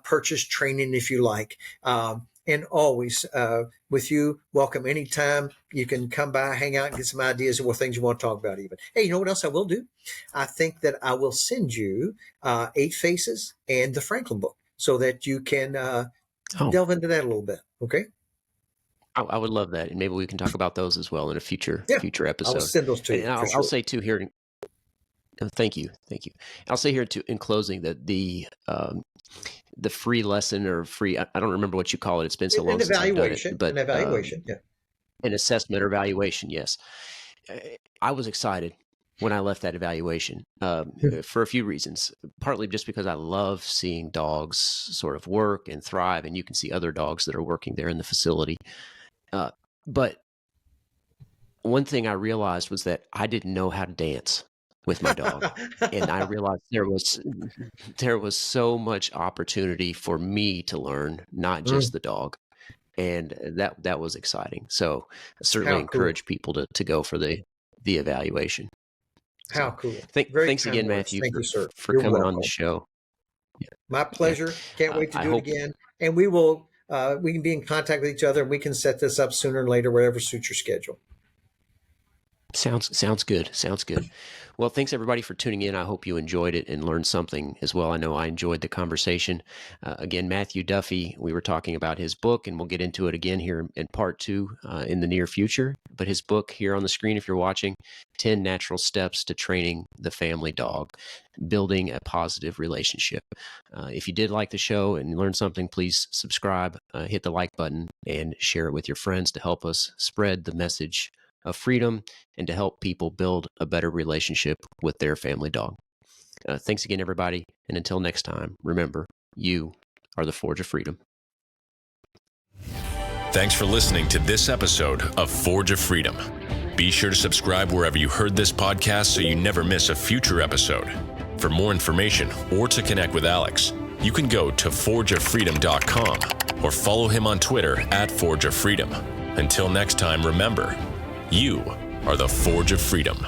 purchase training if you like. And always with you, welcome anytime. You can come by, hang out, and get some ideas of what things you want to talk about even. Hey, you know what else I will do? I think that I will send you 8 Faces and the Franklin book so that you can delve into that a little bit. Okay? I would love that, and maybe we can talk about those as well in a future Yeah. I will episode. send those to you And for I'll sure. say too here. Thank you. I'll say here too in closing that the free lesson or free, I don't remember what you call it. It's been so long since I've done it, but An evaluation. Yeah. an assessment or evaluation. Yes, I was excited when I left that evaluation for a few reasons. Partly just because I love seeing dogs sort of work and thrive, and you can see other dogs that are working there in the facility. But one thing I realized was that I didn't know how to dance with my dog. And I realized there was so much opportunity for me to learn, not just the dog. And that was exciting. So I certainly How cool. encourage people to go for the evaluation. How So cool. thanks kind again, words. Matthew, Thank you, sir. for You're coming on the welcome. show. Yeah. My pleasure. Can't wait to I do it hope again. And we can be in contact with each other and we can set this up sooner or later, whatever suits your schedule. Sounds good. Sounds good. Well, thanks everybody for tuning in. I hope you enjoyed it and learned something as well. I know I enjoyed the conversation. Again, Matthew Duffy, we were talking about his book, and we'll get into it again here in part 2 in the near future. But his book here on the screen, if you're watching, 10 Natural Steps to Training the Family Dog, Building a Positive Relationship. If you did like the show and learned something, please subscribe, hit the like button, and share it with your friends to help us spread the message of freedom and to help people build a better relationship with their family dog. Thanks again, everybody. And until next time, remember, you are the Forge of Freedom. Thanks for listening to this episode of Forge of Freedom. Be sure to subscribe wherever you heard this podcast so you never miss a future episode. For more information or to connect with Alex, you can go to forgeoffreedom.com or follow him on Twitter at Forge of Freedom. Until next time, remember, you are the Forge of Freedom.